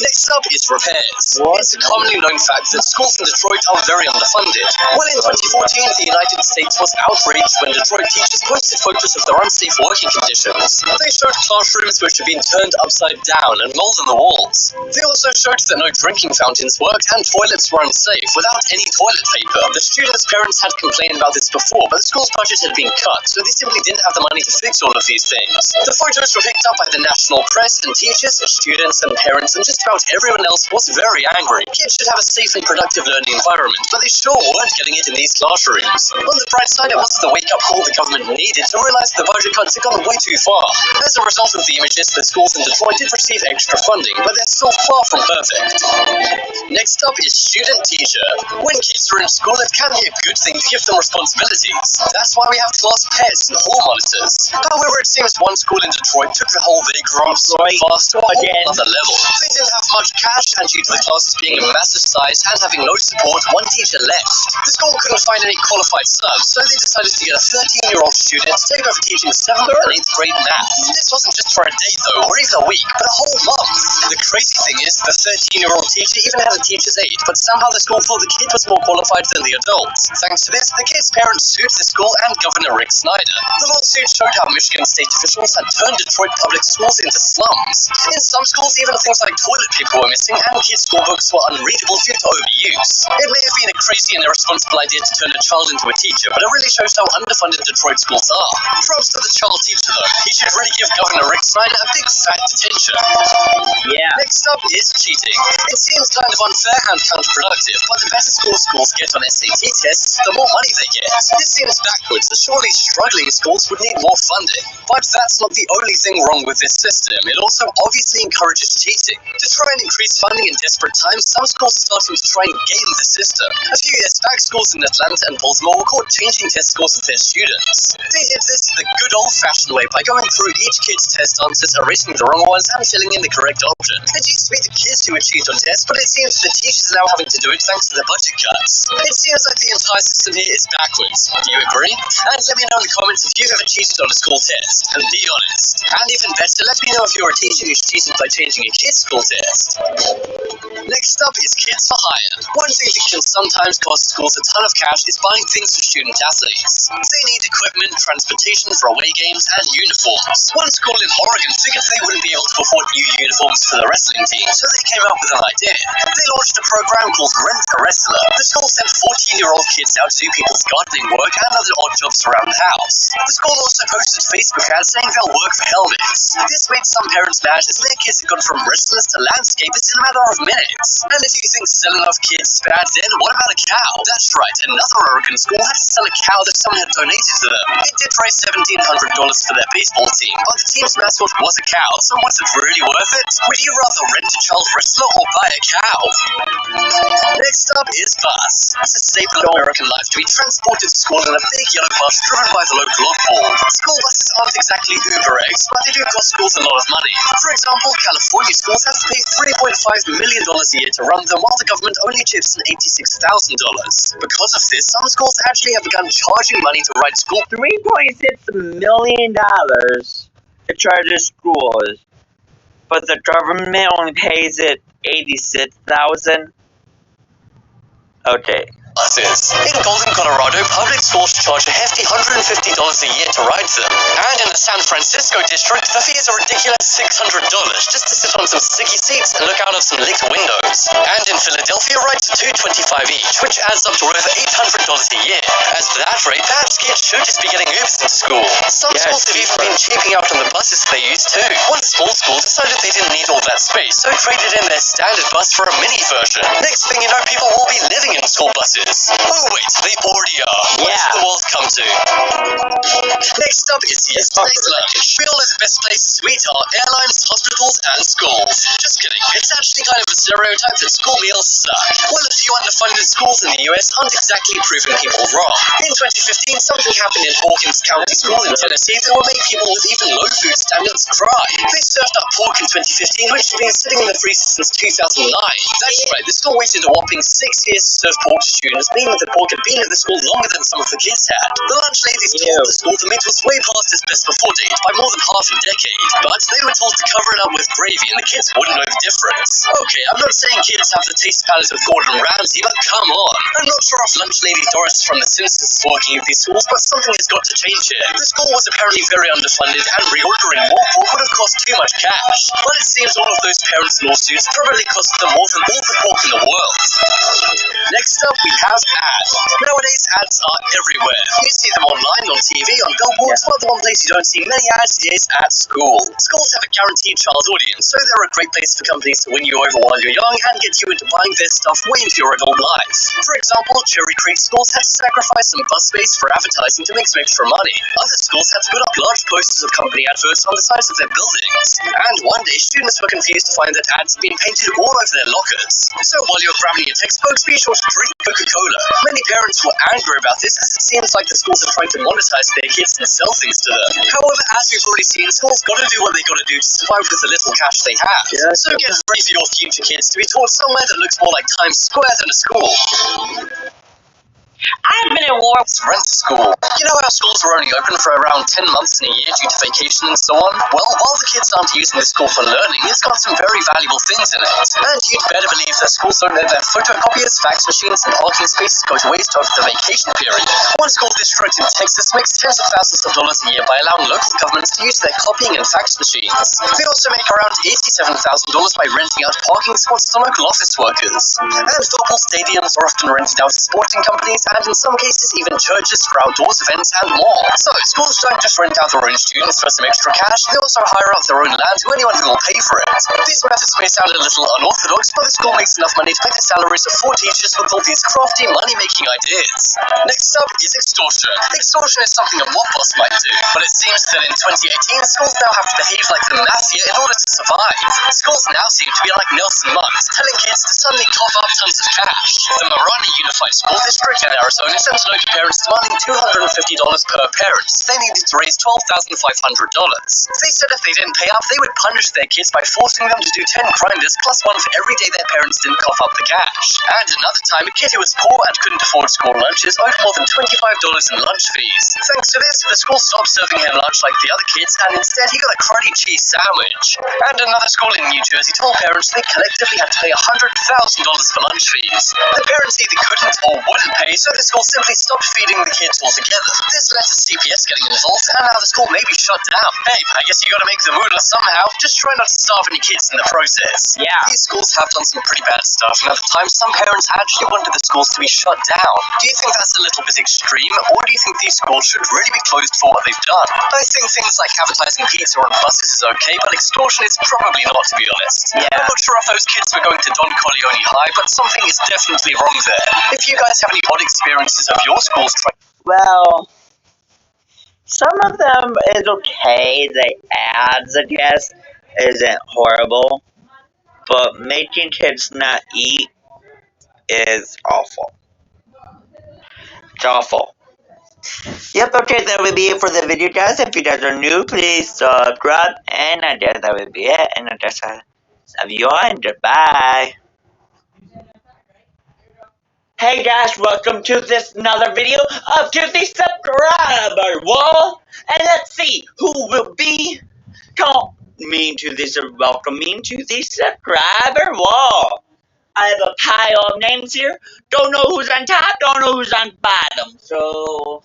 Next up is repairs. It's a commonly known fact that schools in Detroit are very underfunded. Well, in 2014, the United States was outraged when Detroit teachers posted photos of their unsafe working conditions. They showed classrooms which had been turned upside down and mold on the walls. They also showed that no drinking fountains worked and toilets were unsafe without any toilet paper. The students' parents had complained about this before, but the school's budget had been cut, so they simply didn't have the money to fix all of these things. The photos were picked up by the national press, and teachers, students, and parents, and just about everyone else was very angry. Kids should have a safe and productive learning environment, but they sure weren't getting it in these classrooms. On the bright side, it was the wake-up call the government needed to realize the budget cuts had gone way too far. As a result of the images, the schools in Detroit did receive extra funding, but they're still far from perfect. Next up is student-teacher. When kids are in school, it can be a good thing to give them responsibilities. That's why we have class pets and hall monitors. However, it seems one school in Detroit took the whole big grump so fast to a whole other level. They didn't have much cash, and due to the classes being a massive size and having no support, one teacher left. The school couldn't find any qualified subs, so they decided to get a 13-year-old student to take over teaching 7th and 8th grade math. This wasn't just for a day though, or even a week, but a whole month. The crazy thing is, the 13-year-old teacher even had a teacher's aide, but somehow the school thought the kid was more qualified than the adult. Thanks to this, the kid's parents sued the school and Governor Rick Snyder. The lawsuit showed how Michigan state officials had turned Detroit public schools into slums. In some schools, even things like toilet paper were missing, and kids' schoolbooks were unreadable due to overuse. It may have been a crazy and irresponsible idea to turn a child into a teacher, but it really shows how underfunded Detroit schools are. Props to the child teacher though. He should really give Governor Rick Snyder a big fat detention. Yeah. Next up is cheating. It seems kind of unfair and counterproductive, but the better schools get on SAT tests, the more money they get. This seems backwards, as surely struggling schools would need more funding. But that's not the only thing wrong with this system. It also obviously encourages cheating. To try and increase funding in desperate times, some schools are starting to try and game the system. A few years back, schools in Atlanta and Baltimore were caught changing test scores of their students. They did this the good old-fashioned way by going through each kid's test answers, erasing the wrong ones, and filling in the correct option. It used to be the kids who would cheat on tests, but it seems the teachers are now having to do it thanks to the budget cuts. It seems like the entire system here is backwards. Do you agree? And let me know in the comments if you've ever cheated on a school test. And be honest. And even better, let me know if you're a teacher who's cheated by changing a kid's school test. Next up is Kids for Hire. One thing that can sometimes cost schools a ton of cash is buying things for student athletes. They need equipment, transportation for away games, and uniforms. One school in Oregon figured they wouldn't be able to afford new uniforms for the wrestling team, so they came up with an idea. They launched a program called Rent a Wrestler. The school sent 14-year-old kids out to do people's gardening work and other odd jobs around the house. The school also posted Facebook ads saying they'll work for helmets. This made some parents mad as their kids had gone from wrestlers to landscapers in a matter of minutes. kids. And if you think selling off kids is bad, then what about a cow? That's right, another Oregon school had to sell a cow that someone had donated to them. It did raise $1,700 for their baseball team, but the team's mascot was a cow, so was it really worth it? Would you rather rent a child wrestler or buy a cow? Next up is bus. It's a staple of American life to be transported to school in a big yellow bus driven by the local oddball. School buses aren't exactly Uber X, but they do cost schools a lot of money. For example, California schools have to pay $3.5 million a year to run them, while the government only chips in $86,000. Because of this, some schools actually have begun charging money to ride school. $3.6 million to charge schools, but the government only pays it $86,000. Okay. Buses. In Golden, Colorado, public schools charge a hefty $150 a year to ride them. And in the San Francisco district, the fee is a ridiculous $600 just to sit on some sticky seats and look out of some lit windows. And in Philadelphia, rides are $225 each, which adds up to over $800 a year. As for that rate, perhaps kids should just be getting Ubers into school. Some schools have even been cheaping out on the buses they use too. One small school decided they didn't need all that space, so traded in their standard bus for a mini version. Next thing you know, people will be living in school buses. Oh wait, they already are. What did the world come to? Next up is yesterday's lunch. We all know the best places to eat are airlines, hospitals, and schools. Just kidding. It's actually kind of a stereotype that school meals suck. Well, a few underfunded schools in the US aren't exactly proving people wrong. In 2015, something happened in Hawkins County School in Tennessee that will make people with even low food standards cry. They served up pork in 2015, which had been sitting in the freezer since 2009. That's right, the school waited a whopping 6 years to serve pork to students, meaning that pork had been at the school longer than some of the kids had. The lunch ladies told the school the meat was way past its best before date by more than half a decade, but they were told to cover it up with gravy and the kids wouldn't know the difference. Okay, I'm not saying kids have the taste palette of Gordon Ramsay, but come on. I'm not sure if lunch lady Doris from The Simpsons is working at these schools, but something has got to change here. The school was apparently very underfunded and reordering more pork would have cost too much cash, but it seems all of those parents' lawsuits probably cost them more than all the pork in the world. Next up, we have ads. Nowadays, ads are everywhere. You see them online, on TV, on billboards, but the one place you don't see many ads is at school. Schools have a guaranteed child audience, so they're a great place for companies to win you over while you're young and get you into buying their stuff way into your adult life. For example, Cherry Creek schools had to sacrifice some bus space for advertising to make some extra money. Other schools had to put up large posters of company adverts on the sides of their buildings. And one day, students were confused to find that ads had been painted all over their lockers. So while you're grabbing your textbooks, be sure to drink Coca-Cola. Many parents were angry about this, as it seems like the schools are trying to monetize their kids and sell things to them. However, as we've already seen, schools gotta do what they gotta do to survive with the little cash they have. So get ready for your future kids to be taught somewhere that looks more like Times Square than a school. I've been at war. Rent a school. You know how schools are only open for around 10 months in a year due to vacation and so on? Well, while the kids aren't using the school for learning, it's got some very valuable things in it. And you'd better believe that schools don't let their photocopiers, fax machines, and parking spaces go to waste over the vacation period. One school district in Texas makes tens of thousands of dollars a year by allowing local governments to use their copying and fax machines. They also make around $87,000 by renting out parking spots to local office workers. And football stadiums are often rented out to sporting companies, and in some cases even churches for outdoors events and more. So schools don't just rent out their own students for some extra cash, they also hire out their own land to anyone who will pay for it. These methods may sound a little unorthodox, but the school makes enough money to pay the salaries of 4 teachers with all these crafty money-making ideas. Next up is extortion. Extortion is something a mob boss might do, but it seems that in 2018 schools now have to behave like the mafia in order to survive. Schools now seem to be like Nelson monks, telling kids to suddenly cough up tons of cash. The Marani Unified School District in Arizona sent a note to parents demanding $250 per parent. They needed to raise $12,500. They said if they didn't pay up, they would punish their kids by forcing them to do 10 grinders plus one for every day their parents didn't cough up the cash. And another time, a kid who was poor and couldn't afford school lunches owed more than $25 in lunch fees. Thanks to this, the school stopped serving him lunch like the other kids, and instead he got a cruddy cheese sandwich. And another school in New Jersey told parents they collectively had to pay $100,000 for lunch fees. The parents either couldn't or wouldn't pay, so the school simply stopped feeding the kids altogether. This led to CPS getting involved, and now the school may be shut down. Hey, I guess you gotta make the moolah somehow. Just try not to starve any kids in the process. Yeah. These schools have done some pretty bad stuff, and at the time, some parents actually wanted the schools to be shut down. Do you think that's a little bit extreme, or do you think these schools should really be closed for what they've done? I think things like advertising pizza on buses is okay, but extortion is probably not, to be honest. Yeah. I'm not sure if those kids were going to Don Corleone High, but something is definitely wrong there. If you guys have any odd experiences of your schools Well, some of them is okay. The ads, I guess, isn't horrible. But making kids not eat is awful. It's awful. Yep, okay, that would be it for the video, guys. If you guys are new, please subscribe. And I guess that would be it. And I guess I love you all, and goodbye. Hey guys, welcome to this another video of To The Subscriber Wall. And let's see who will be welcoming to the subscriber wall. I have a pile of names here. Don't know who's on top, don't know who's on bottom. So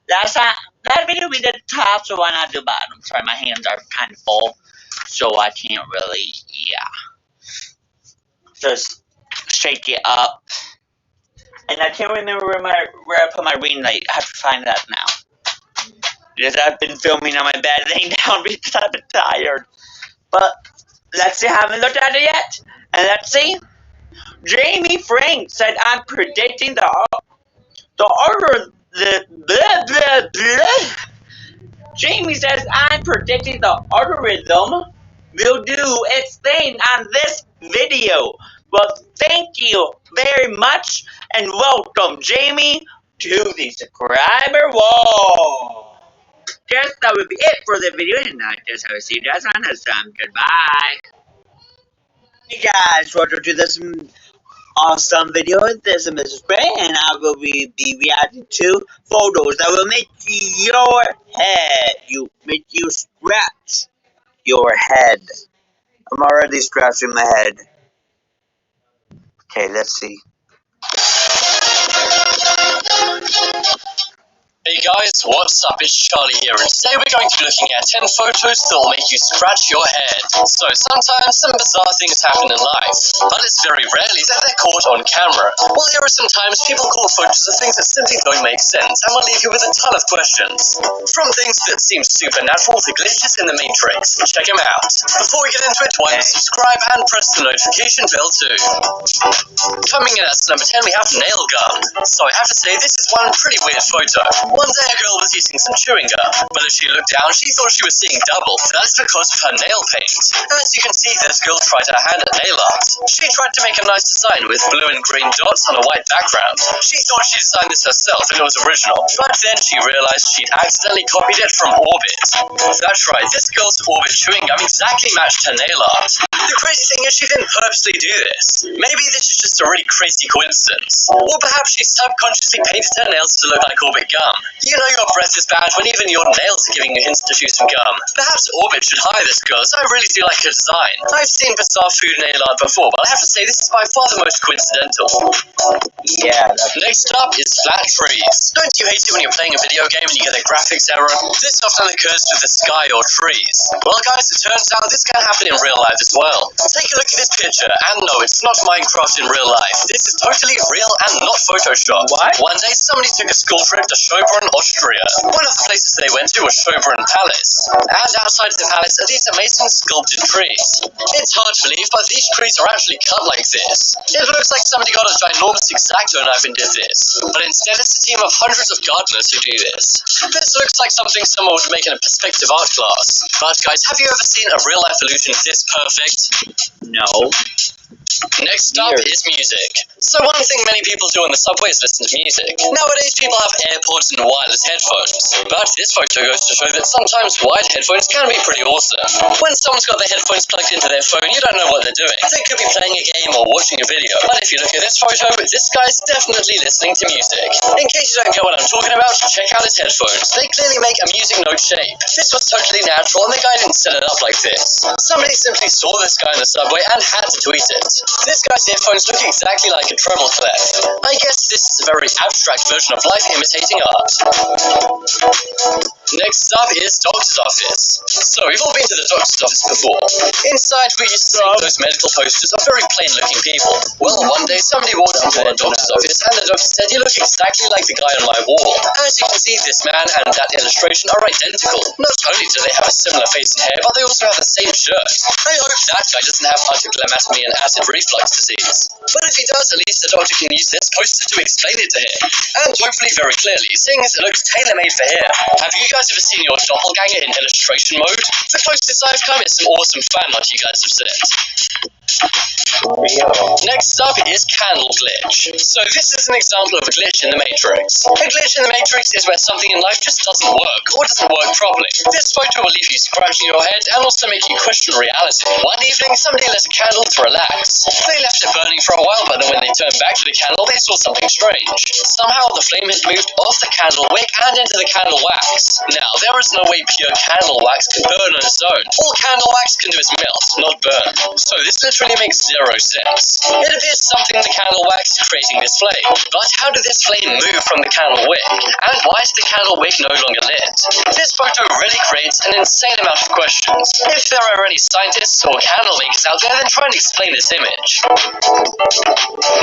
that video we did top, so why not do bottom? Sorry, my hands are kind of full, so I can't really, just shake it up. And I can't remember where I put my ring light. I have to find that now. Because I've been filming on my bed laying down because I've been tired. But let's see, I haven't looked at it yet. And let's see. Jamie Frank said, I'm predicting the order. Jamie says, I'm predicting the algorithm will do its thing on this video. Well, thank you very much, and welcome, Jamie, to the subscriber wall. Guess that would be it for the video, and I guess I will see you guys on next time. Goodbye. Hey guys, welcome to this awesome video. This is Mrs. Spray, and I will be reacting to photos that will make your head, make you scratch your head. I'm already scratching my head. Okay, let's see. Hey guys, what's up? It's Charlie here, and today we're going to be looking at 10 photos that will make you scratch your head. So sometimes some bizarre things happen in life, but it's very rarely that they're caught on camera. Well, there are some times people call photos of things that simply don't make sense, and will leave you with a ton of questions. From things that seem supernatural to glitches in the Matrix. Check them out. Before we get into it, why not subscribe and press the notification bell too. Coming in at number 10, we have Nail Gun. So I have to say, this is one pretty weird photo. One day a girl was eating some chewing gum, but as she looked down, she thought she was seeing double. That is because of her nail paint. As you can see, this girl tried her hand at nail art. She tried to make a nice design with blue and green dots on a white background. She thought she designed this herself and it was original, but then she realized she'd accidentally copied it from Orbit. That's right, this girl's Orbit chewing gum exactly matched her nail art. The crazy thing is she didn't purposely do this. Maybe this is just a really crazy coincidence. Or perhaps she subconsciously painted her nails to look like Orbit gum. You know your breath is bad when even your nails are giving you hints to chew some gum. Perhaps Orbit should hire this girl, as I really do like her design. I've seen bizarre food nail art before, but I have to say this is by far the most coincidental. Yeah. Next up is flat trees. Don't you hate it when you're playing a video game and you get a graphics error? This often occurs with the sky or trees. Well guys, it turns out this can happen in real life as well. Take a look at this picture, and no, it's not Minecraft in real life. This is totally real and not Photoshopped. What? One day somebody took a school trip to Schönbrunn, Austria. One of the places they went to was Schönbrunn Palace. And outside of the palace are these amazing sculpted trees. It's hard to believe, but these trees are actually cut like this. It looks like somebody got a ginormous X-Acto knife and did this. But instead it's a team of hundreds of gardeners who do this. This looks like something someone would make in a perspective art class. But guys, have you ever seen a real life illusion this perfect? No. Next up is music. So one thing many people do on the subway is listen to music. Nowadays people have AirPods and wireless headphones. But this photo goes to show that sometimes wired headphones can be pretty awesome. When someone's got their headphones plugged into their phone, you don't know what they're doing. They could be playing a game or watching a video. But if you look at this photo, this guy's definitely listening to music. In case you don't get what I'm talking about, check out his headphones. They clearly make a music note shape. This was totally natural and the guy didn't set it up like this. Somebody simply saw this guy in the subway and had to tweet it. This guy's earphones look exactly like a treble clef. I guess this is a very abstract version of life imitating art. Next up is doctor's office. So we've all been to the doctor's office before. Inside we used to see those medical posters of very plain looking people. Well, one day somebody walked into our doctor's office and the doctor said, "You look exactly like the guy on my wall." As you can see, this man and that illustration are identical. Not only do they have a similar face and hair, but they also have the same shirt. I hope that guy doesn't have hyperglycemia and acid reflux disease. But if he does, at least the doctor can use this poster to explain it to him. And hopefully very clearly, seeing as it looks tailor-made for him. Have you guys ever seen your doppelganger in illustration mode? The closest I've come is some awesome fan art you guys have sent. Next up is candle glitch. So this is an example of a glitch in the Matrix. A glitch in the Matrix is where something in life just doesn't work, or doesn't work properly. This photo will leave you scratching your head and also make you question reality. One evening, somebody lit a candle to relax. They left it burning for a while, but then when they turned back to the candle, they saw something strange. Somehow the flame had moved off the candle wick and into the candle wax. Now, there is no way pure candle wax can burn on its own. All candle wax can do is melt, not burn. So this literally makes zero sense. It appears something in the candle wax is creating this flame. But how did this flame move from the candle wick? And why is the candle wick no longer lit? This photo really creates an insane amount of questions. If there are any scientists or candle makers out there, then try and explain this image.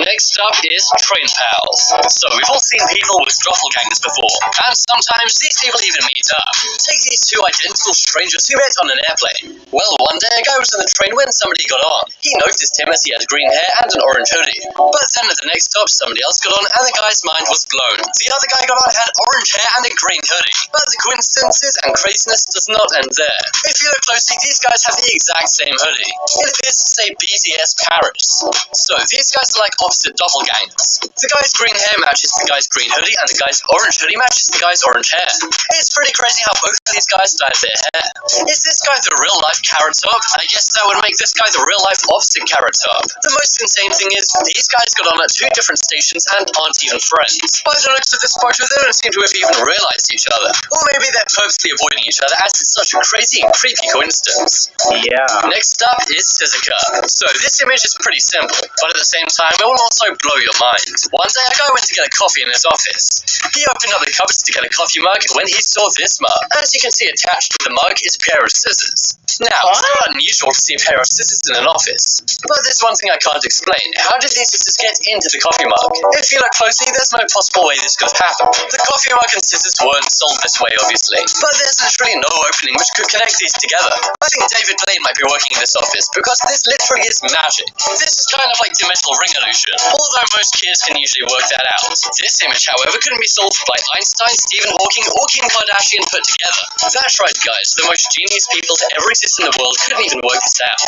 Next up is train pals. So we've all seen people with doppelgangers before, and sometimes these people even meet up. Take these two identical strangers who met on an airplane. Well, one day a guy was in the train when somebody got on. He noticed him as he had green hair and an orange hoodie. But then at the next stop, somebody else got on and the guy's mind was blown. The other guy got on, had orange hair and a green hoodie. But the coincidences and craziness does not end there. If you look closely, these guys have the exact same hoodie. It appears to say BTS Paris. So these guys are like opposite doppelgangers. The guy's green hair matches the guy's green hoodie and the guy's orange hoodie matches the guy's orange hair. It's pretty crazy how both of these guys dyed their hair. Is this guy the real life Carrot Top? I guess that would make this guy the real life opposite Carrot Top. The most insane thing is, these guys got on at two different stations and aren't even friends. By the looks of this photo, they don't seem to have even realized each other. Or maybe they're purposely avoiding each other as it's such a crazy and creepy coincidence. Yeah. Next up is Scissor Cup. So this image is pretty simple, but at the same time, it will also blow your mind. One day, a guy went to get a coffee in his office. He opened up the cupboards to get a coffee mug when he saw this mug. As you can see, attached to the mug is a pair of scissors. Now, it's not unusual to see a pair of scissors in an office. But there's one thing I can't explain. How did these scissors get into the coffee mug? If you look closely, there's no possible way this could have happened. The coffee mug and scissors weren't sold this way, obviously. But there's literally no opening which could connect these together. I think David Blaine might be working in this office, because this literally is magic. This is kind of like dimensional ring illusion, although most kids can usually work that out. This image, however, couldn't be solved by Einstein, Stephen Hawking, or Kim Kardashian put together. That's right, guys. The most genius people to ever exist in the world couldn't even work this out.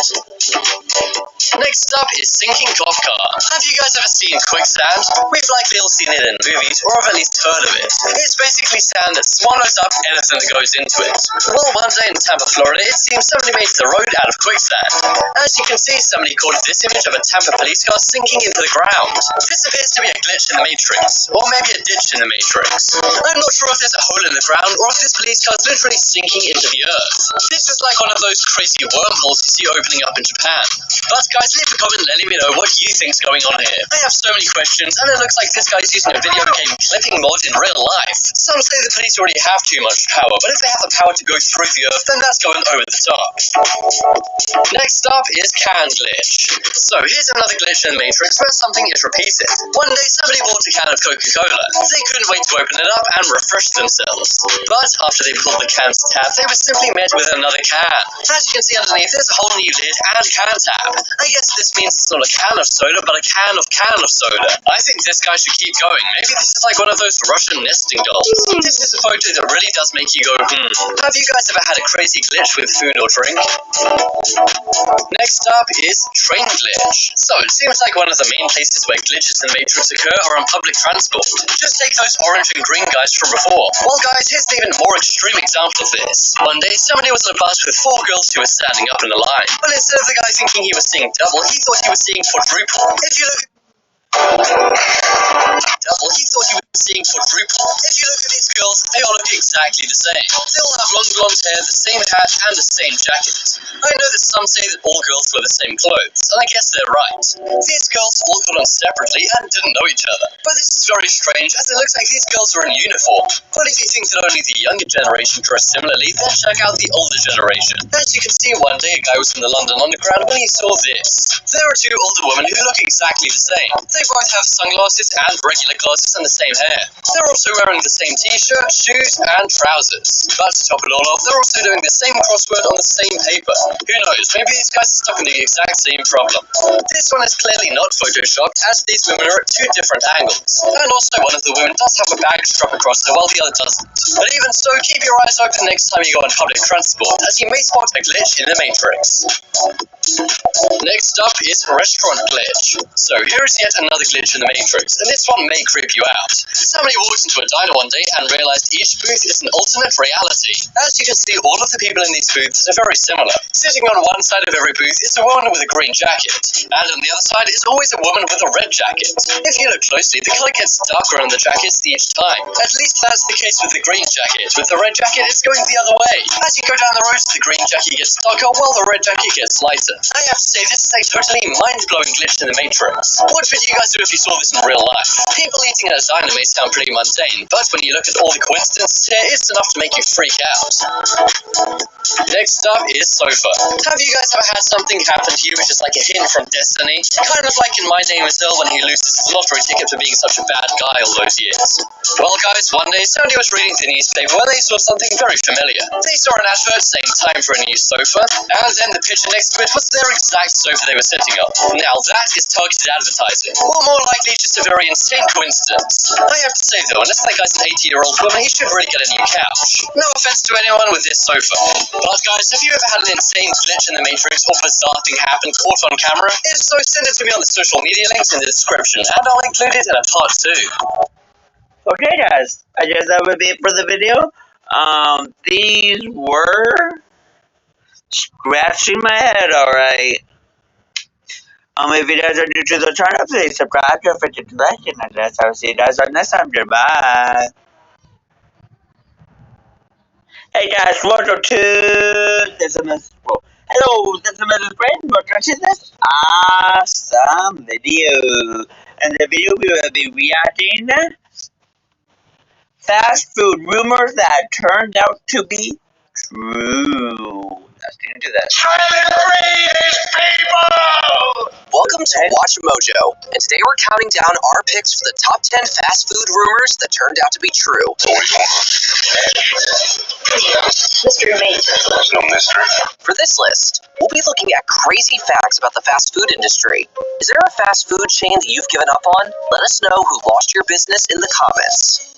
Next up is sinking golf car. Have you guys ever seen quicksand? We've likely all seen it in movies, or have at least heard of it. It's basically sand that swallows up anything that goes into it. Well, one day in Tampa, Florida, it seems somebody made the road out of quicksand. As you can see, somebody caught this image of a Tampa police car sinking into the ground. This appears to be a glitch in the Matrix, or maybe a ditch in the Matrix. I'm not sure if there's a hole in the ground, or if this police car is literally sinking into the earth. This is like one of those crazy wormholes you see opening up in Japan. But guys, leave a comment letting me know what you think's going on here. I have so many questions, and it looks like this guy's using a video game clipping mod in real life. Some say the police already have too much power, but if they have the power to go through the earth, then that's going over the top. Next up is can glitch. So here's another glitch in the Matrix where something is repeated. One day somebody bought a can of Coca-Cola. They couldn't wait to open it up and refresh themselves. But after they pulled the can's tab, they were simply met with another can. As you can see underneath, there's a whole new lid and can tab. I guess this means it's not a can of soda, but a can of soda. I think this guy should keep going. Maybe this is like one of those Russian nesting dolls. This is a photo that really does make you go, Have you guys ever had a crazy glitch with food or drink? Next up is train glitch. So it seems like one of the main places where glitches in the Matrix occur are on public transport. Just take those orange and green guys from before. Well guys, here's an even more extreme example of this. One day somebody was on a bus with 4 girls who were standing up in a line. But instead of the guy thinking he was seeing double, he thought he was seeing quadruple. If you look Double, he thought he was seeing quadruple. If you look at these girls, they all look exactly the same. They all have long blonde hair, the same hat, and the same jacket. I know that some say that all girls wear the same clothes, and I guess they're right. These girls all got on separately and didn't know each other. But this is very strange, as it looks like these girls are in uniform. But if you think that only the younger generation dress similarly, then check out the older generation. As you can see, one day a guy was in the London Underground when he saw this. There are two older women who look exactly the same. They both have sunglasses and regular glasses and the same hair. They're also wearing the same t-shirt, shoes, and trousers. But to top it all off, they're also doing the same crossword on the same paper. Who knows, maybe these guys are stuck in the exact same problem. This one is clearly not photoshopped, as these women are at two different angles. And also one of the women does have a bag strap across her while the other doesn't. But even so, keep your eyes open next time you go on public transport, as you may spot a glitch in the Matrix. Next up is restaurant glitch. So here is yet another glitch in the Matrix, and this one may creep you out. Somebody walked into a diner one day and realized each booth is an alternate reality. As you can see, all of the people in these booths are very similar. Sitting on one side of every booth is a woman with a green jacket, and on the other side is always a woman with a red jacket. If you look closely, the color gets darker on the jackets each time. At least that's the case with the green jacket. With the red jacket, it's going the other way. As you go down the road, the green jacket gets darker while the red jacket gets lighter. I have to say, this is a totally mind-blowing glitch in the Matrix. What would you guys do if you saw this in real life? People eating at a diner may sound pretty mundane, but when you look at all the coincidences here, it's enough to make you freak out. Next up is sofa. Have you guys ever had something happen to you which is like a hint from destiny? Kind of like in My Name is Earl when he loses his lottery ticket for being such a bad guy all those years. Well guys, one day somebody was reading the newspaper when they saw something very familiar. They saw an advert saying time for a new sofa, and then the picture next to it was their exact sofa they were sitting on. Now that is targeted advertising, or more likely just a very insane coincidence. I have to say though, unless that guy's an 80-year-old woman, he should really get a new couch. No offense to anyone with this sofa. But guys, have you ever had an insane glitch in the Matrix or bizarre thing happen caught on camera? If so, send it to me on the social media links in the description, and I'll include it in a part 2. Okay guys, I guess that would be it for the video. These were scratching my head, alright. If you guys are new to the channel, please subscribe, don't forget to like, and I guess I'll see you guys on next time. Goodbye. Hey guys, welcome to this is hello, this is Mrs. Brand. Welcome to this awesome video. In the video, we will be reacting fast food rumors that turned out to be true. Let's get into that. Welcome to Watch Mojo, and today we're counting down our picks for the top 10 fast food rumors that turned out to be true. Mystery Matrix. There's no mystery. For this list, we'll be looking at crazy facts about the fast food industry. Is there a fast food chain that you've given up on? Let us know who lost your business in the comments.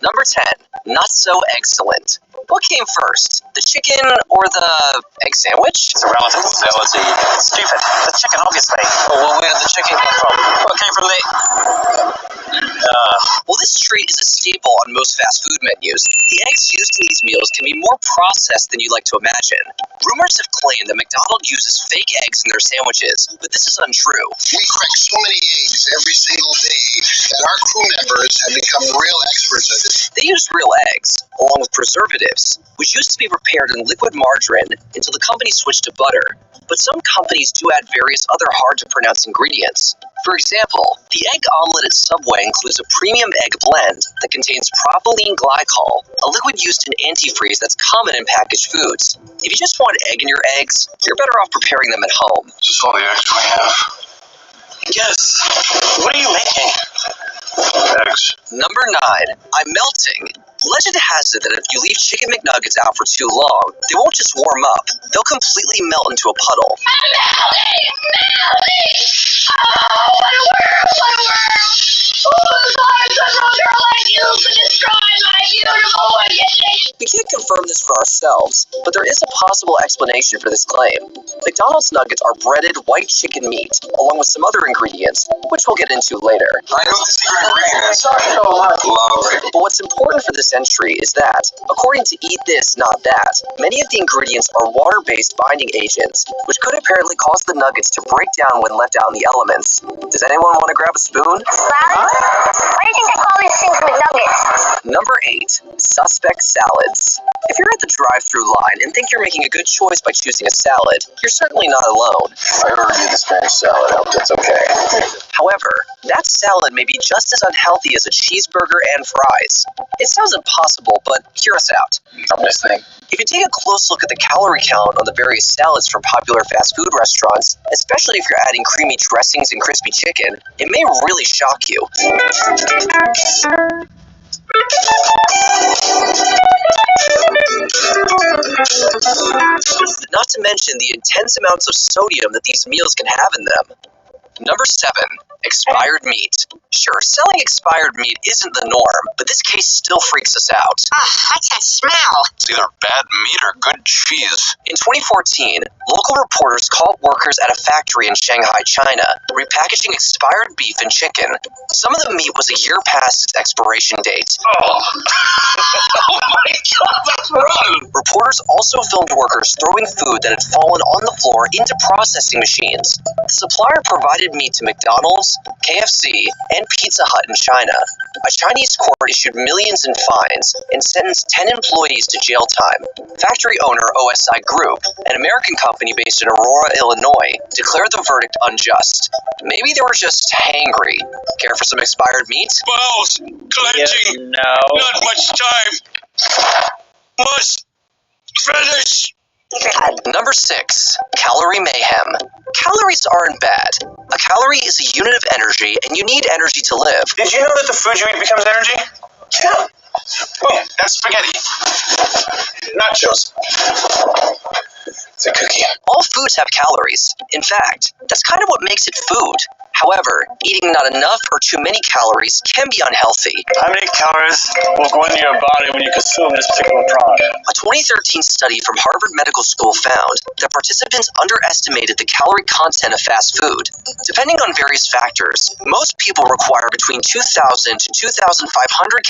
Number 10, not so excellent. What came first, the chicken or the egg sandwich? It's a relative ability. Stupid. The chicken, obviously. Well, where did the chicken come from? Well, it came from the... Well, this treat is a staple on most fast food menus. The eggs used in these meals can be more processed than you'd like to imagine. Rumors have claimed that McDonald's uses fake eggs in their sandwiches, but this is untrue. We crack so many eggs every single day that our crew members have become real experts at it. They use real eggs, along with preservatives, which used to be prepared in liquid margarine until the company switched to butter. But some companies do add various other hard-to-pronounce ingredients. For example, the egg omelet at Subway includes a premium egg blend that contains propylene glycol, a liquid used in antifreeze that's common in packaged foods. If you just want egg in your eggs, you're better off preparing them at home. Is this all the eggs we have? Yes. What are you making? Eggs. Number 9. I'm melting. Legend has it that if you leave Chicken McNuggets out for too long, they won't just warm up, they'll completely melt into a puddle. I'm melting! Oh, what a world! What a world! Oh, God, such a girl like you destroy my beautiful organization. We can't confirm this for ourselves, but there is a possible explanation for this claim. McDonald's nuggets are breaded white chicken meat, along with some other ingredients, which we'll get into later. I know the secret ingredient is. Lovely. But what's important for this entry is that, according to Eat This, Not That, many of the ingredients are water-based binding agents, which could apparently cause the nuggets to break down when left out in the elements. Does anyone want to grab a spoon? Salad? Why do you think they call these things McNuggets? Number 8. Suspect salads. If you're at the drive-thru line and think you're making a good choice by choosing a salad, you're certainly not alone. I already ate the Spanish salad. I hope that's okay. However, that salad may be just as unhealthy as a cheeseburger and fries. It sounds impossible, but hear us out. I'm listening. If you take a close look at the calorie count on the various salads from popular fast food restaurants, especially if you're adding creamy dressings and crispy chicken, it may really shock you. Not to mention the intense amounts of sodium that these meals can have in them. Number 7. Expired meat. Sure, selling expired meat isn't the norm, but this case still freaks us out. What's that smell? It's either bad meat or good cheese. In 2014, local reporters caught workers at a factory in Shanghai, China, repackaging expired beef and chicken. Some of the meat was a year past its expiration date. Oh my God, that's rotten. Reporters also filmed workers throwing food that had fallen on the floor into processing machines. The supplier provided meat to McDonald's, KFC, and Pizza Hut in China. A Chinese court issued millions in fines and sentenced 10 employees to jail time. Factory owner OSI Group, an American company based in Aurora, Illinois, declared the verdict unjust. Maybe they were just hangry. Care for some expired meat? Bowels, clenching. No. Not much time. Must finish. Number 6. Calorie mayhem. Calories aren't bad. A calorie is a unit of energy, and you need energy to live. Did you know that the food you eat becomes energy? Yeah. Boom, that's spaghetti. Nachos. It's a cookie. All foods have calories. In fact, that's kind of what makes it food. However, eating not enough or too many calories can be unhealthy. How many calories will go into your body when you consume this particular product? A 2013 study from Harvard Medical School found that participants underestimated the calorie content of fast food. Depending on various factors, most people require between 2,000 to 2,500